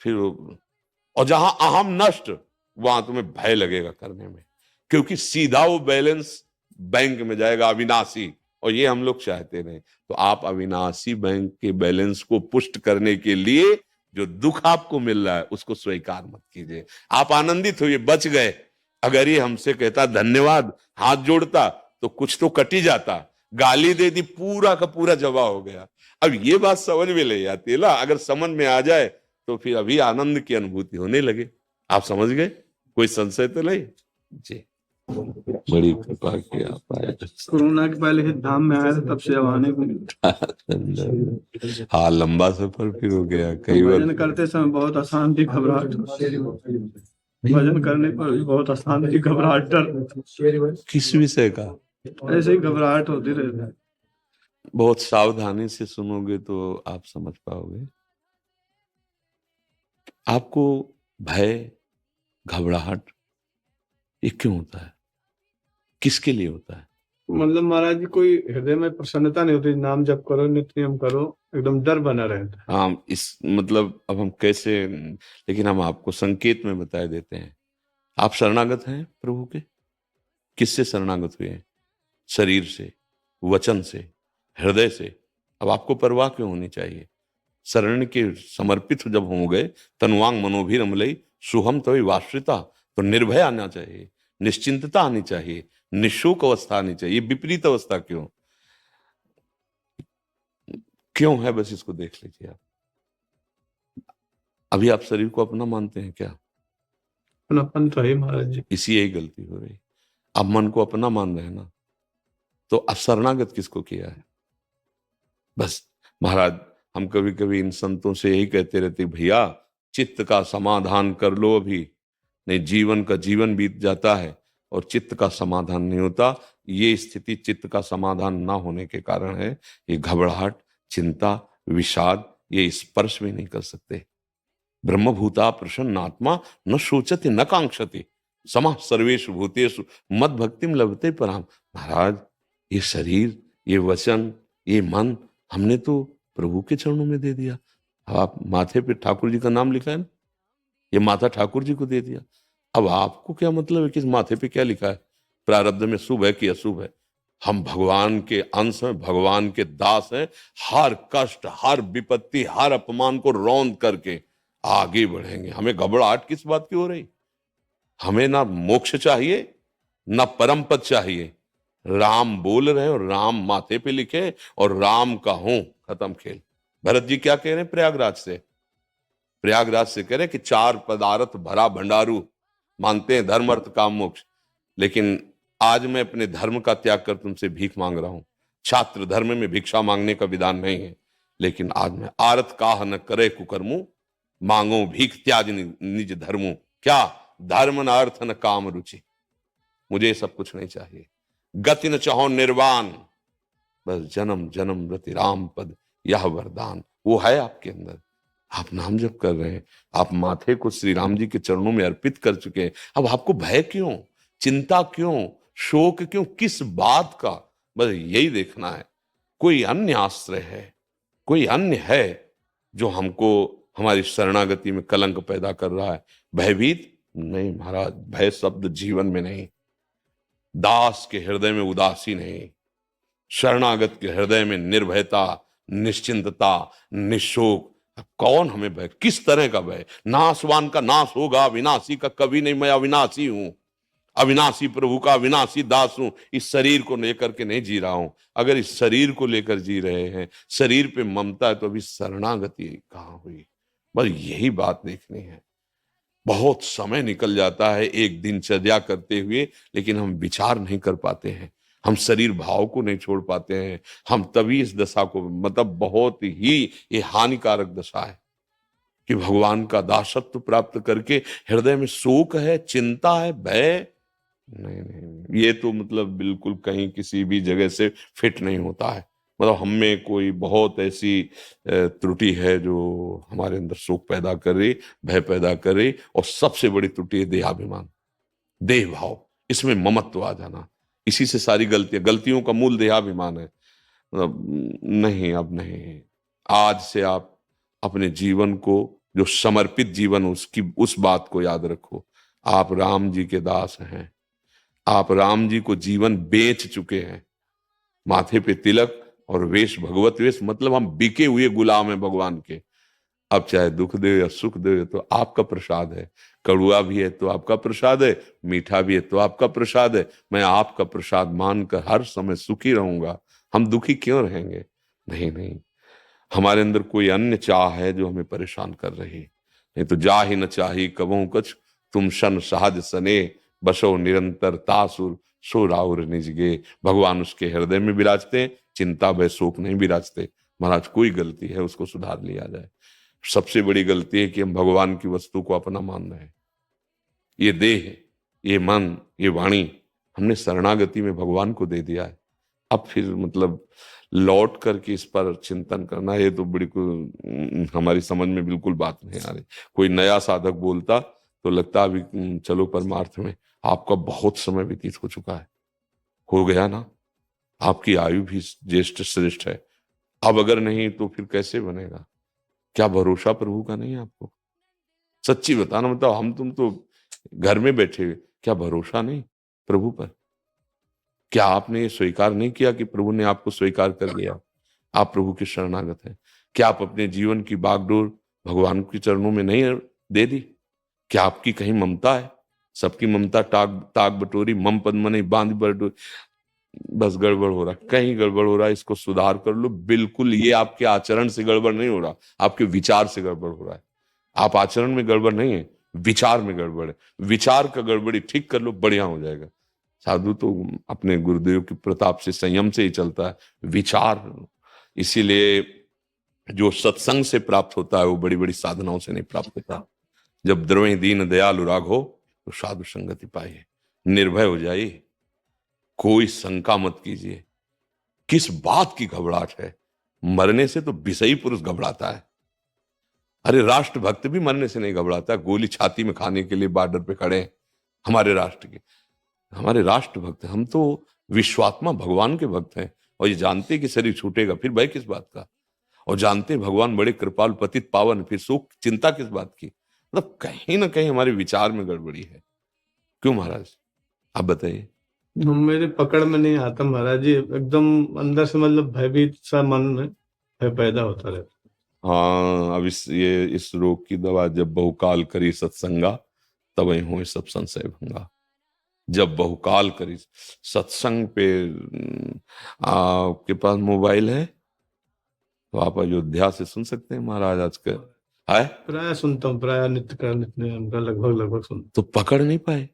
फिर, और जहां अहम नष्ट, वहां तुम्हें भय लगेगा करने में, क्योंकि सीधा वो बैलेंस बैंक में जाएगा अविनाशी, और ये हम लोग चाहते नहीं। तो आप अविनाशी बैंक के बैलेंस को पुष्ट करने के लिए जो दुख आपको मिल रहा है उसको स्वीकार मत कीजिए। आप आनंदित होइए, बच गए। अगर ये हमसे कहता धन्यवाद, हाथ जोड़ता, तो कुछ तो कट ही जाता। गाली दे दी, पूरा का पूरा जवा हो गया। अब ये बात समझ में ले आती है ना, अगर समझ में आ जाए तो फिर अभी आनंद की अनुभूति होने लगे। आप समझ गए? कोई संशय तो नहीं जी? बड़ी कृपा की आप आए। कोरोना के पहले ही धाम में आया था, तब से अब आने को हाँ, लंबा सफर फिर हो गया। कई बार भजन करते समय बहुत अशांति, घबराहट, भजन करने पर भी बहुत अशांति, घबराहट, डर, किस विषय का? ऐसे ही घबराहट होती रहती है। बहुत सावधानी से सुनोगे तो आप समझ पाओगे। आपको भय, घबराहट ये क्यों होता है? किसके लिए होता है? मतलब महाराज जी, कोई हृदय में प्रसन्नता नहीं होती, नाम जप करो, नित्य नियम करो, एकदम डर बना रहता है। हाँ, इस मतलब अब हम कैसे, लेकिन हम आपको संकेत में बता देते हैं। आप शरणागत हैं प्रभु के? किससे शरणागत हुए हैं? शरीर से, वचन से, हृदय से। अब आपको परवाह क्यों होनी चाहिए? शरण के समर्पित जब हो गए, तनुवांग मनोभिरमलई सुहम तवि वाश्रिता, तो निर्भय आना चाहिए, निश्चिंतता आनी चाहिए, निशुक अवस्था आनी चाहिए। विपरीत अवस्था क्यों क्यों है? बस इसको देख लीजिए आप। अभी आप शरीर को अपना मानते हैं क्या? अपनापन तो है महाराज जी। इसी यही गलती हो रही। आप मन को अपना मान रहे हैं ना, तो अब शरणागत किसको किया है? बस महाराज, हम कभी कभी इन संतों से यही कहते रहते, भैया चित्त का समाधान कर लो अभी, नहीं जीवन का जीवन बीत जाता है और चित्त का समाधान नहीं होता। ये स्थिति चित्त का समाधान ना होने के कारण है। ये घबराहट, चिंता, विषाद, ये स्पर्श भी नहीं कर सकते। ब्रह्मभूता प्रसन्नात्मा न शोचते न कांक्षते समः सर्वेषु भूतेषु मद भक्तिम लभते पराम। महाराज, ये शरीर, ये वचन, ये मन हमने तो प्रभु के चरणों में दे दिया। आप माथे पे ठाकुर जी का नाम लिखा है ना, ये माथा ठाकुर जी को दे दिया। अब आपको क्या मतलब है कि इस माथे पे क्या लिखा है, प्रारब्ध में शुभ है कि अशुभ है? हम भगवान के अंश हैं, भगवान के दास हैं। हर कष्ट, हर विपत्ति, हर अपमान को रौंद करके आगे बढ़ेंगे। हमें घबराहट किस बात की हो रही? हमें ना मोक्ष चाहिए, ना परम पद चाहिए। राम बोल रहे हैं और राम माथे पे लिखे और राम का हूं, खत्म खेल। भरत जी क्या कह रहे हैं प्रयागराज से? प्रयागराज से कह रहे हैं कि 4 पदार्थ भरा भंडारू, मानते हैं धर्म अर्थ काम मोक्ष, लेकिन आज मैं अपने धर्म का त्याग कर तुमसे भीख मांग रहा हूं। छात्र धर्म में भिक्षा मांगने का विधान नहीं है, लेकिन आज मैं आरत काह न करे कुकर्मु, मांगो भीख त्याज निज धर्मु। क्या? धर्म न अर्थ न काम रुचि। मुझे ये सब कुछ नहीं चाहिए। गति न चाहो निर्वाण, बस जन्म जन्म रति राम पद यह वरदान। वो है आपके अंदर। आप नाम जप कर रहे हैं, आप माथे को श्री राम जी के चरणों में अर्पित कर चुके हैं। अब आपको भय क्यों, चिंता क्यों, शोक क्यों, किस बात का? बस यही देखना है। कोई अन्य आश्रय है, कोई अन्य है जो हमको हमारी शरणागति में कलंक पैदा कर रहा है? भयभीत नहीं महाराज, भय शब्द जीवन में नहीं। दास के हृदय में उदासी नहीं, शरणागत के हृदय में निर्भयता, निश्चिंतता, निशोक। कौन हमें भय? किस तरह का भय? नाशवान का नाश होगा, अविनाशी का कभी नहीं। मैं अविनाशी हूं, अविनाशी प्रभु का अविनाशी दास हूं। इस शरीर को लेकर के नहीं जी रहा हूं। अगर इस शरीर को लेकर जी रहे हैं, शरीर पे ममता है, तो अभी शरणागति कहां हुई? बस यही बात देखनी है। बहुत समय निकल जाता है एक दिनचर्या करते हुए, लेकिन हम विचार नहीं कर पाते हैं, हम शरीर भाव को नहीं छोड़ पाते हैं। हम तभी इस दशा को, मतलब बहुत ही ये हानिकारक दशा है कि भगवान का दासत्व प्राप्त करके हृदय में शोक है, चिंता है, भय नहीं नहीं, ये तो मतलब बिल्कुल कहीं किसी भी जगह से फिट नहीं होता है। मतलब हम में कोई बहुत ऐसी त्रुटि है जो हमारे अंदर शोक पैदा करे, भय पैदा करे। और सबसे बड़ी त्रुटि है देहाभिमान, देह भाव, इसमें ममत्व आ जाना। इसी से सारी गलतियों का मूल देहाभिमान है। मतलब नहीं, अब नहीं। आज से आप अपने जीवन को, जो समर्पित जीवन, उसकी उस बात को याद रखो। आप राम जी के दास हैं, आप राम जी को जीवन बेच चुके हैं। माथे पे तिलक और वेश भगवत वेश, मतलब हम बिके हुए गुलाम हैं भगवान के। अब चाहे दुख दे या सुख दे तो आपका प्रसाद है। कड़ुआ भी है तो आपका प्रसाद है, मीठा भी है तो आपका प्रसाद है। मैं आपका प्रसाद मानकर हर समय सुखी रहूंगा। हम दुखी क्यों रहेंगे? नहीं नहीं, हमारे अंदर कोई अन्य चाह है जो हमें परेशान कर रही। नहीं तो जा ही न चाही कबहू कछ, तुम शन सहज सने, बसो निरंतर तासुर, सो राउर निजगे। भगवान उसके हृदय में विराजते, चिंता भय शोक नहीं विराजते। महाराज कोई गलती है उसको सुधार लिया जाए। सबसे बड़ी गलती है कि हम भगवान की वस्तु को अपना मान रहे हैं। ये देह, ये मन, ये वाणी हमने शरणागति में भगवान को दे दिया है। अब फिर मतलब लौट करके इस पर चिंतन करना, ये तो बड़ी हमारी समझ में बिल्कुल बात नहीं आ रही। कोई नया साधक बोलता तो लगता अभी चलो परमार्थ में। आपका बहुत समय व्यतीत हो चुका है, हो गया ना, आपकी आयु भी ज्येष्ठ श्रेष्ठ है। अब अगर नहीं तो फिर कैसे बनेगा? क्या भरोसा प्रभु का नहीं है आपको? सच्ची बताना, मतलब हम तुम तो घर में बैठे हुए, क्या भरोसा नहीं प्रभु पर? क्या आपने ये स्वीकार नहीं किया कि प्रभु ने आपको स्वीकार कर लिया, आप प्रभु के शरणागत हैं? क्या आप अपने जीवन की बागडोर भगवान के चरणों में नहीं दे दी? क्या आपकी कहीं ममता है? सबकी ममता ताक बटोरी, मम पद्म नहीं बांध बटोरी। बस गड़बड़ हो रहा, कहीं गड़बड़ हो रहा है, इसको सुधार कर लो। बिल्कुल ये आपके आचरण से गड़बड़ नहीं हो रहा, आपके विचार से गड़बड़ हो रहा है। आप आचरण में गड़बड़ नहीं है, विचार में गड़बड़ है। विचार का गड़बड़ी ठीक कर लो, बढ़िया हो जाएगा। साधु तो अपने गुरुदेव के प्रताप से, संयम से ही चलता है। विचार, इसीलिए जो सत्संग से प्राप्त होता है वो बड़ी बड़ी साधनाओं से नहीं प्राप्त होता। जब द्रवै दीन दयालु राघो तो साधु संगति पाइए। निर्भय हो जाइए, कोई शंका मत कीजिए। किस बात की घबराहट है? मरने से तो विषयी पुरुष घबराता है। अरे राष्ट्रभक्त भी मरने से नहीं घबराता। गोली छाती में खाने के लिए बॉर्डर पे खड़े हैं हमारे राष्ट्र के, हमारे राष्ट्रभक्त। हम तो विश्वात्मा भगवान के भक्त हैं और ये जानते कि शरीर छूटेगा, फिर भय किस बात का? और जानते भगवान बड़े कृपाल पतित पावन, फिर शोक चिंता किस बात की? मतलब कहीं ना कहीं हमारे विचार में गड़बड़ी है। क्यों महाराज, आप बताइए। मेरे पकड़ में नहीं आता महाराज जी, एकदम अंदर से मतलब भयभीत सा मन में भय पैदा होता रहता। हाँ, अब इस रोग की दवा, जब बहुकाल करी सत्संगा तब हो सब संशय भंगा। जब बहुकाल करी सत्संग पे, आपके पास मोबाइल है तो आप अयोध्या से सुन सकते हैं महाराज आज का है। प्राय सुनता हूँ, प्राय नित्य का नित्य का लगभग लगभग सुनता तो पकड़ नहीं पाए।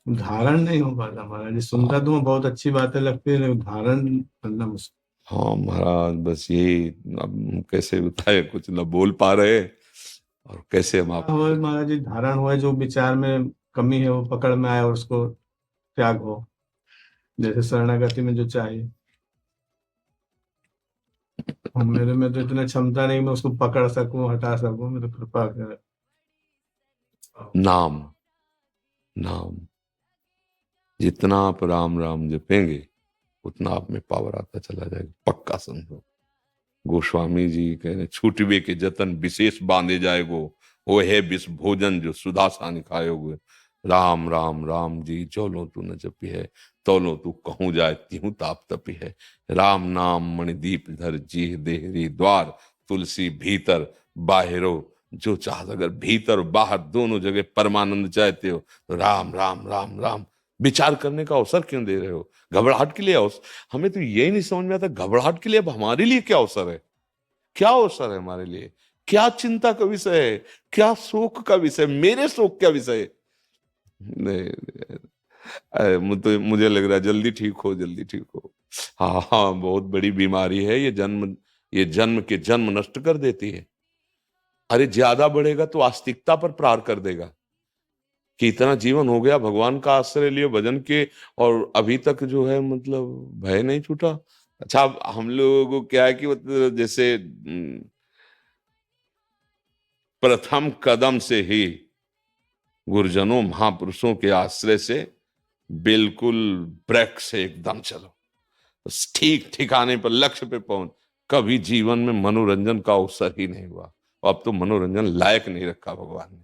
हूँ। धारण नहीं हो पाता महाराज जी, सुनता तो मैं बहुत अच्छी बातें लगती है लेकिन धारण करना मुश्किल। हाँ महाराज, बस यही, अब हम कैसे बताए, कुछ ना बोल पा रहे और कैसे हम आप। हुआ महाराज जी, धारण हुआ है, जो विचार में कमी है वो पकड़ में आए और उसको त्याग हो, जैसे शरणागति में जो चाहिए। और मेरे में तो इतनी क्षमता नहीं मैं उसको पकड़ सकूं, हटा सकूं, मैं तो कृपा कर। नाम, नाम, जितना आप राम राम जपेंगे उतना आप में पावर आता चला जाएगा, पक्का समझो। गोस्वामी जी कह रहे, छूटवे के जतन विशेष बांधे जाएगो, वो है विष भोजन जो सुधा सानि खायोगे। राम राम राम जी जो लो तू न जपी है, तो लो तू कहूँ जाए तिहू ताप तपी है। राम नाम मणिदीप धर जी देहरी द्वार, तुलसी भीतर बाहरो जो चाहत। अगर भीतर और बाहर दोनों जगह परमानंद चाहते हो तो राम राम राम राम। विचार करने का अवसर क्यों दे रहे हो? घबराहट के लिए अवसर? हमें तो यही नहीं समझ में आता, घबराहट के लिए अब हमारे लिए क्या अवसर है? क्या अवसर है हमारे लिए? क्या चिंता का विषय है? क्या शोक का विषय? मेरे शोक क्या विषय है? नहीं, मुझे लग रहा है जल्दी ठीक हो, जल्दी ठीक हो। हाँ हाँ, बहुत बड़ी बीमारी है ये जन्म के जन्म नष्ट कर देती है। अरे ज्यादा बढ़ेगा तो आस्तिकता पर प्रहार कर देगा कि इतना जीवन हो गया, भगवान का आश्रय लिए भजन के, और अभी तक जो है मतलब भय नहीं छूटा। अच्छा, अब हम लोगों को क्या है कि जैसे प्रथम कदम से ही गुरुजनों महापुरुषों के आश्रय से बिल्कुल ब्रेक से एकदम चलो, ठीक ठिकाने पर, लक्ष्य पे पहुंच। कभी जीवन में मनोरंजन का अवसर ही नहीं हुआ, अब तो मनोरंजन लायक नहीं रखा भगवान ने।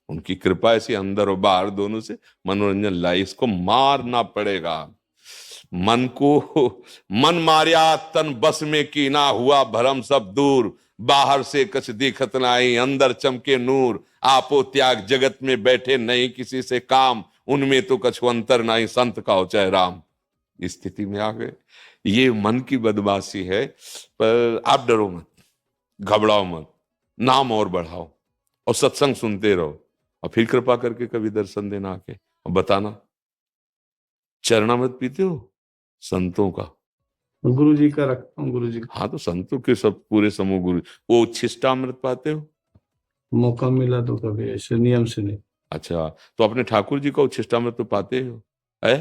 उनकी कृपा ऐसी अंदर और बाहर दोनों से मनोरंजन लाई, इसको मारना पड़ेगा। मन को मन मारिया तन बस में की ना, हुआ भरम सब दूर। बाहर से कछ दिखत नाई, अंदर चमके नूर। आपो त्याग जगत में बैठे नहीं किसी से काम, उनमें तो कछु अंतर नाई, संत का हो चाहे राम। इस स्थिति में आ गए। ये मन की बदमाशी है, पर आप डरो मत, घबराओ मत, नाम और बढ़ाओ और सत्संग सुनते रहो, और फिर कृपा करके कभी दर्शन देना आके और बताना। चरणामृत पीते हो संतों का? गुरु जी का रखता हूँ, गुरु जी का। हाँ, तो संतों के सब पूरे समूह गुरु। वो उच्छिष्टामृत पाते हो? मौका मिला तो कभी, ऐसे नियम से नहीं। अच्छा, तो अपने ठाकुर जी का उच्छिष्टामृत तो पाते हो है?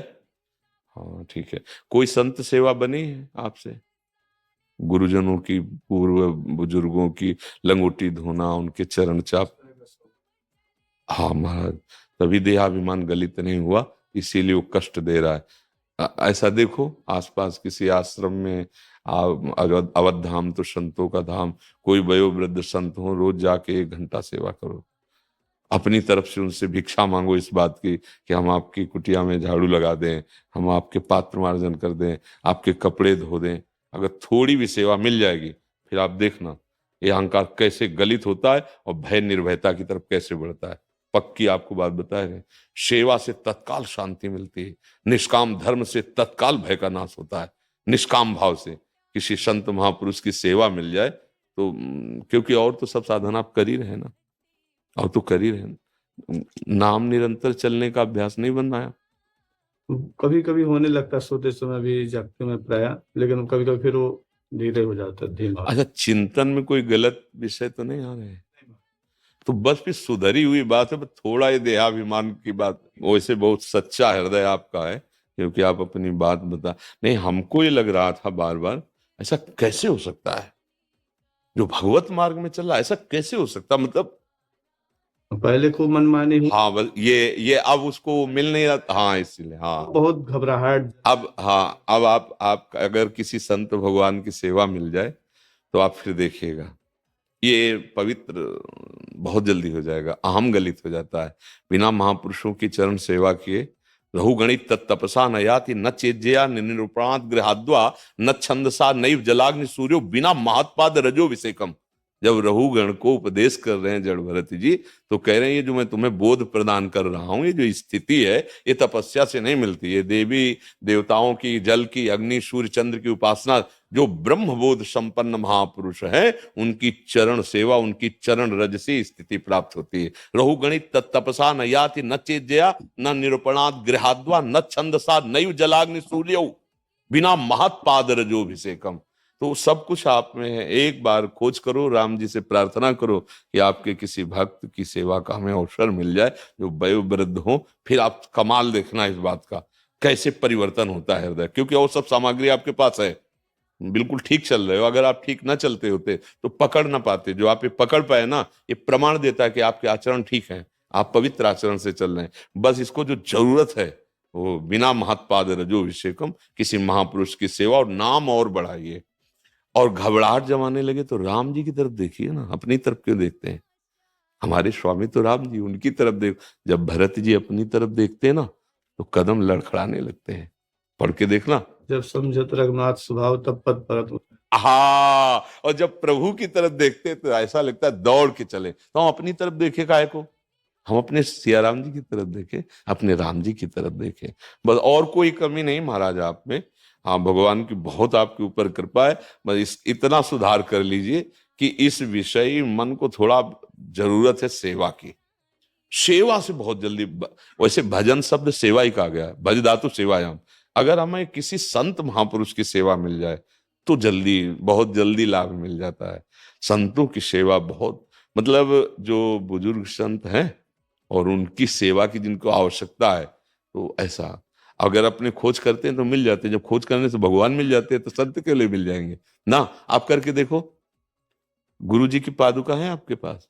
हाँ ठीक है। कोई संत सेवा बनी है आपसे? गुरुजनों की, पूर्व बुजुर्गों की लंगोटी धोना, उनके चरण चाप। हाँ महाराज, तभी देहाभिमान गलित नहीं हुआ, इसीलिए वो कष्ट दे रहा है। ऐसा देखो आसपास किसी आश्रम में, अवध धाम तो संतों का धाम, कोई वयोवृद्ध संत हो, रोज जाके 1 घंटा सेवा करो। अपनी तरफ से उनसे भिक्षा मांगो इस बात की कि हम आपकी कुटिया में झाड़ू लगा दें, हम आपके पात्र मार्जन कर दें, आपके कपड़े धो दें। अगर थोड़ी भी सेवा मिल जाएगी, फिर आप देखना ये अहंकार कैसे गलित होता है और भय निर्भयता की तरफ कैसे बढ़ता है। पक्की आपको बात बताए गए, सेवा से तत्काल शांति मिलती है, निष्काम धर्म से तत्काल भय का नाश होता है। निष्काम भाव से किसी संत महापुरुष की सेवा मिल जाए तो, क्योंकि और तो सब साधन आप कर ही रहे ना, और तो कर ही रहे। नाम निरंतर चलने का अभ्यास नहीं बनाया? कभी कभी होने लगता है, सोते समय भी, जागते में प्राय, लेकिन कभी कभी फिर वो धीरे हो जाता है, धीमा। अच्छा, चिंतन में कोई गलत विषय तो नहीं आ रहे? तो बस फिर सुधरी हुई बात है, थोड़ा ये देहाभिमान की बात। वैसे बहुत सच्चा हृदय आपका है, क्योंकि आप अपनी बात बता नहीं। हमको ये लग रहा था बार बार, ऐसा कैसे हो सकता है जो भगवत मार्ग में चल रहा है, ऐसा कैसे हो सकता, मतलब। पहले खूब मनमानी हुई, हाँ, बस ये अब उसको मिल नहीं रहा। हाँ, इसीलिए हाँ। बहुत घबराहट। अब हाँ, अब आप अगर किसी संत भगवान की सेवा मिल जाए तो आप फिर देखिएगा, ये पवित्र बहुत जल्दी हो जाएगा। अहम गलित हो जाता है। बिना महापुरुषों की चरण सेवा किए रहुगणित तत्तपसा न याति न चेज्जया निरूपणात् गृहाद्वा न छंदसा नैव जलाग्नि सूर्यो बिना महत्पाद रजो विसेकम। जब रहुगण को उपदेश कर रहे हैं जड़ भरत जी, तो कह रहे हैं ये जो मैं तुम्हें बोध प्रदान कर रहा हूं, ये जो स्थिति है ये तपस्या से नहीं मिलती। ये देवी देवताओं की, जल की, अग्नि, सूर्य, चंद्र की उपासना, जो ब्रह्म बोध संपन्न महापुरुष है उनकी चरण सेवा, उनकी चरण रज से स्थिति प्राप्त होती है। रहुगणित तत्तपसा न याति न चेज्जया न निरूपणात् गृहाद्वा न छंदसा नैव जलाग्नि सूर्यो बिना महत्पाद रजोभिषेकम। तो सब कुछ आप में है। एक बार खोज करो, राम जी से प्रार्थना करो कि आपके किसी भक्त की सेवा का हमें अवसर मिल जाए जो वयोवृद्ध हो, फिर आप कमाल देखना इस बात का कैसे परिवर्तन होता है हृदय। क्योंकि वो सब सामग्री आपके पास है, बिल्कुल ठीक चल रहे हो। अगर आप ठीक ना चलते होते तो पकड़ ना पाते। जो आप ये पकड़ पाए ना, ये प्रमाण देता है कि आपके आचरण ठीक है, आप पवित्र आचरण से चल रहे हैं। बस इसको जो जरूरत है वो बिना महत्पाद रजोभिषेकम, किसी महापुरुष की सेवा और नाम और बढ़ाइए। और घबराहट जब आने लगे तो राम जी की तरफ देखिए ना, अपनी तरफ क्यों देखते हैं? हमारे स्वामी तो राम जी, उनकी तरफ देख। जब भरत जी अपनी तरफ देखते हैं ना तो कदम लड़खड़ाने लगते हैं। पढ़ के देखना। जब समझत रघुनाथ स्वभाव तब पद परत। हाँ, और जब प्रभु की तरफ देखते तो ऐसा लगता है दौड़ के चले। तो हम अपनी तरफ देखे काहे को? हम अपने सिया राम जी की तरफ देखे, अपने राम जी की तरफ देखे। बस, और कोई कमी नहीं महाराज आप में। हाँ, भगवान की बहुत आपके ऊपर कृपा है। बस इतना सुधार कर लीजिए कि इस विषय मन को थोड़ा जरूरत है सेवा की। सेवा से बहुत जल्दी, वैसे भजन शब्द सेवा ही कहा गया है, भज धातु सेवायाम। अगर हमें किसी संत महापुरुष की सेवा मिल जाए तो जल्दी, बहुत जल्दी लाभ मिल जाता है। संतों की सेवा बहुत, मतलब जो बुजुर्ग संत हैं और उनकी सेवा की जिनको आवश्यकता है, तो ऐसा अगर अपने खोज करते हैं तो मिल जाते हैं। जब खोज करने से भगवान मिल जाते हैं तो संत के लिए मिल जाएंगे ना। आप करके देखो, गुरु जी की पादुका है आपके पास,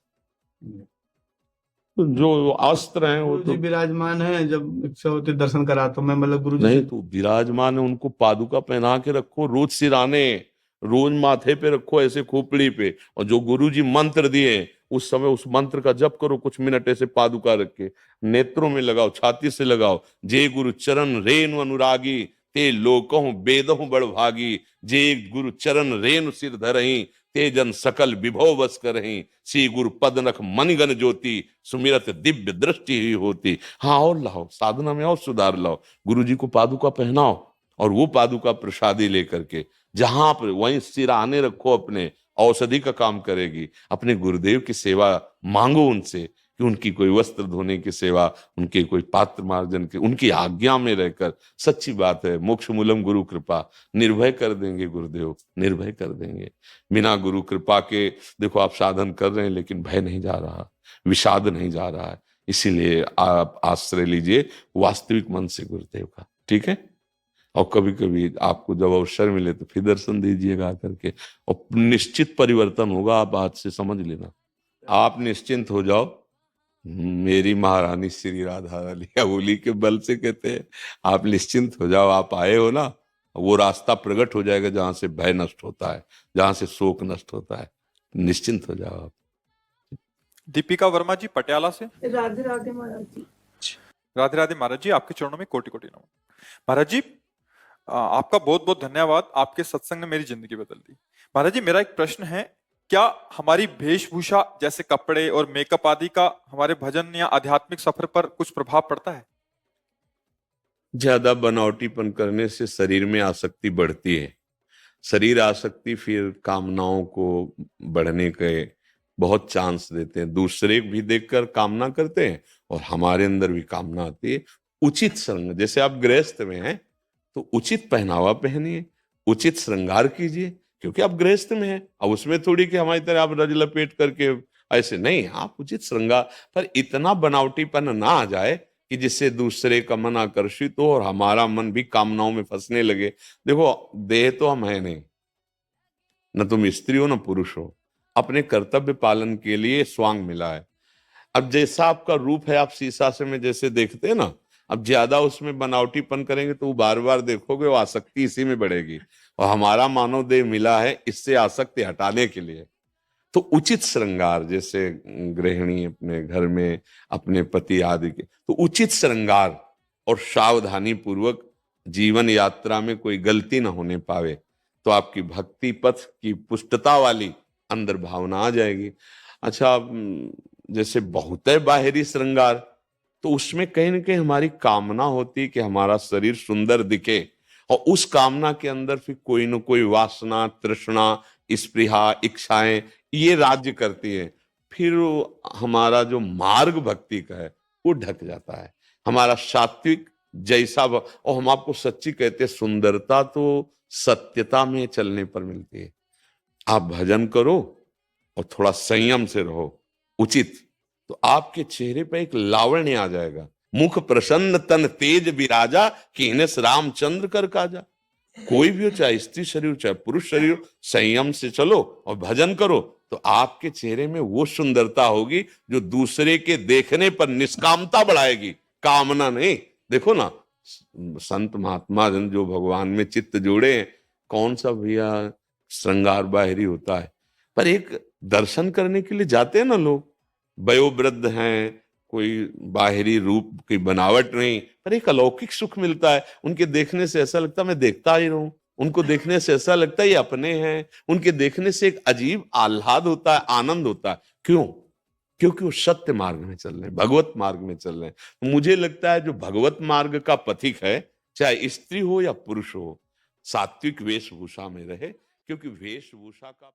जो अस्त्र हैं वो तो विराजमान है। जब इच्छा होती दर्शन कराता हूं मैं, मतलब गुरु जी नहीं, तो विराजमान है, उनको पादुका पहना के रखो, रोज सिराने, रोज माथे पे रखो, ऐसे खोपड़ी पे। और जो गुरु जी मंत्र दिए उस समय उस मंत्र का जप करो कुछ मिनट, ऐसे पादुका रख के नेत्रों में लगाओ, छाती से लगाओ। जे गुरु चरण रेणु अनुरागी ते लोकहु वेदहु बड़ भागी। जे गुरु चरण रेणु सिर धरही ते जन सकल विभव बस करही। श्री गुरु पद नख मनगन ज्योति सुमिरत दिव्य दृष्टि ही होती। हाँ, और लाओ साधना में और सुधार लाओ। गुरु जी को पादुका पहनाओ और वो पादुका प्रसादी लेकर के जहां पर वहीं सिराने रखो अपने, औषधि का काम करेगी। अपने गुरुदेव की सेवा मांगो उनसे कि उनकी कोई वस्त्र धोने की सेवा, उनके कोई पात्र मार्जन की, उनकी आज्ञा में रहकर। सच्ची बात है, मोक्ष मूलम गुरु कृपा, निर्भय कर देंगे गुरुदेव, निर्भय कर देंगे। बिना गुरु कृपा के देखो आप साधन कर रहे हैं लेकिन भय नहीं जा रहा, विषाद नहीं जा रहा है। इसीलिए आप आश्रय लीजिए वास्तविक मन से गुरुदेव का, ठीक है। और कभी कभी आपको जब अवसर मिले तो फिर दर्शन दीजिएगा करके, और निश्चित परिवर्तन होगा। आप आज से समझ लेना, आप निश्चिंत हो जाओ। मेरी महारानी श्री राधा लिया बोली के बल से कहते हैं, आप निश्चिंत हो जाओ। आप आए हो ना, वो रास्ता प्रकट हो जाएगा जहां से भय नष्ट होता है, जहां से शोक नष्ट होता है। निश्चिंत हो जाओ आप। दीपिका वर्मा जी पटियाला से। राधे राधे महाराज जी। राधे राधे महाराज जी, आपके चरणों में कोटि कोटि नमन। महाराज जी, आपका बहुत बहुत धन्यवाद। आपके सत्संग ने मेरी जिंदगी बदल दी। महाराज जी, मेरा एक प्रश्न है, क्या हमारी वेशभूषा जैसे कपड़े और मेकअप आदि का हमारे भजन या आध्यात्मिक सफर पर कुछ प्रभाव पड़ता है? ज्यादा बनावटीपन करने से शरीर में आसक्ति बढ़ती है। शरीर आसक्ति फिर कामनाओं को बढ़ने के बहुत चांस देते हैं। दूसरे भी देखकर कामना करते हैं और हमारे अंदर भी कामना आती है। उचित श्रृंगार, जैसे आप गृहस्थ में हैं तो उचित पहनावा पहनिए, उचित श्रृंगार कीजिए, क्योंकि आप गृहस्थ में हैं। अब उसमें थोड़ी कि हमारी तरह आप रज लपेट करके ऐसे नहीं, आप उचित श्रृंगार, पर इतना बनावटीपन ना आ जाए कि जिससे दूसरे का मन आकर्षित हो और हमारा मन भी कामनाओं में फंसने लगे। देखो, देह तो हम है नहीं, न तुम स्त्री हो न पुरुष हो। अपने कर्तव्य पालन के लिए स्वांग मिला है। अब जैसा आपका रूप है, आप शीशा से में जैसे देखते हैं ना, अब ज्यादा उसमें बनावटीपन करेंगे तो बार बार देखोगे, वो आसक्ति इसी में बढ़ेगी। और हमारा मानव देह मिला है इससे आसक्ति हटाने के लिए। तो उचित श्रृंगार, जैसे गृहिणी अपने घर में अपने पति आदि के, तो उचित श्रृंगार और सावधानी पूर्वक जीवन यात्रा में कोई गलती ना होने पावे, तो आपकी भक्ति पथ की पुष्टता वाली अंदर भावना आ जाएगी। अच्छा, जैसे बहुत है बाहरी श्रृंगार, तो उसमें कहीं ना कहीं हमारी कामना होती है कि हमारा शरीर सुंदर दिखे, और उस कामना के अंदर फिर कोई न कोई वासना, तृष्णा, स्पृहा, इच्छाएं ये राज्य करती है। फिर हमारा जो मार्ग भक्ति का है वो ढक जाता है। हमारा सात्विक जैसा और हम आपको सच्ची कहते हैं, सुंदरता तो सत्यता में चलने पर मिलती है। आप भजन करो और थोड़ा संयम से रहो, उचित, तो आपके चेहरे पे एक लावण्य आ जाएगा। मुख प्रसन्न तन तेज विराजा, कीनस रामचंद्र कर काजा। कोई भी हो, चाहे स्त्री शरीर चाहे पुरुष शरीर, संयम से चलो और भजन करो, तो आपके चेहरे में वो सुंदरता होगी जो दूसरे के देखने पर निष्कामता बढ़ाएगी, कामना नहीं। देखो ना, संत महात्मा जन जो भगवान में चित्त जोड़े हैं, कौन सा भैया श्रृंगार बाहरी होता है, पर एक दर्शन करने के लिए जाते हैं ना लोग, वयोवृद्ध हैं, कोई बाहरी रूप की बनावट नहीं, पर एक अलौकिक सुख मिलता है। उनके देखने से ऐसा लगता है मैं देखता ही रहूं, उनको देखने से ऐसा लगता है ये अपने हैं, उनके देखने से एक अजीब आह्लाद होता है, आनंद होता है। क्यों? क्योंकि वो सत्य मार्ग में चल रहे हैं, भगवत मार्ग में चल रहे हैं। मुझे लगता है जो भगवत मार्ग का पथिक है, चाहे स्त्री हो या पुरुष हो, सात्विक वेशभूषा में रहे, क्योंकि वेशभूषा का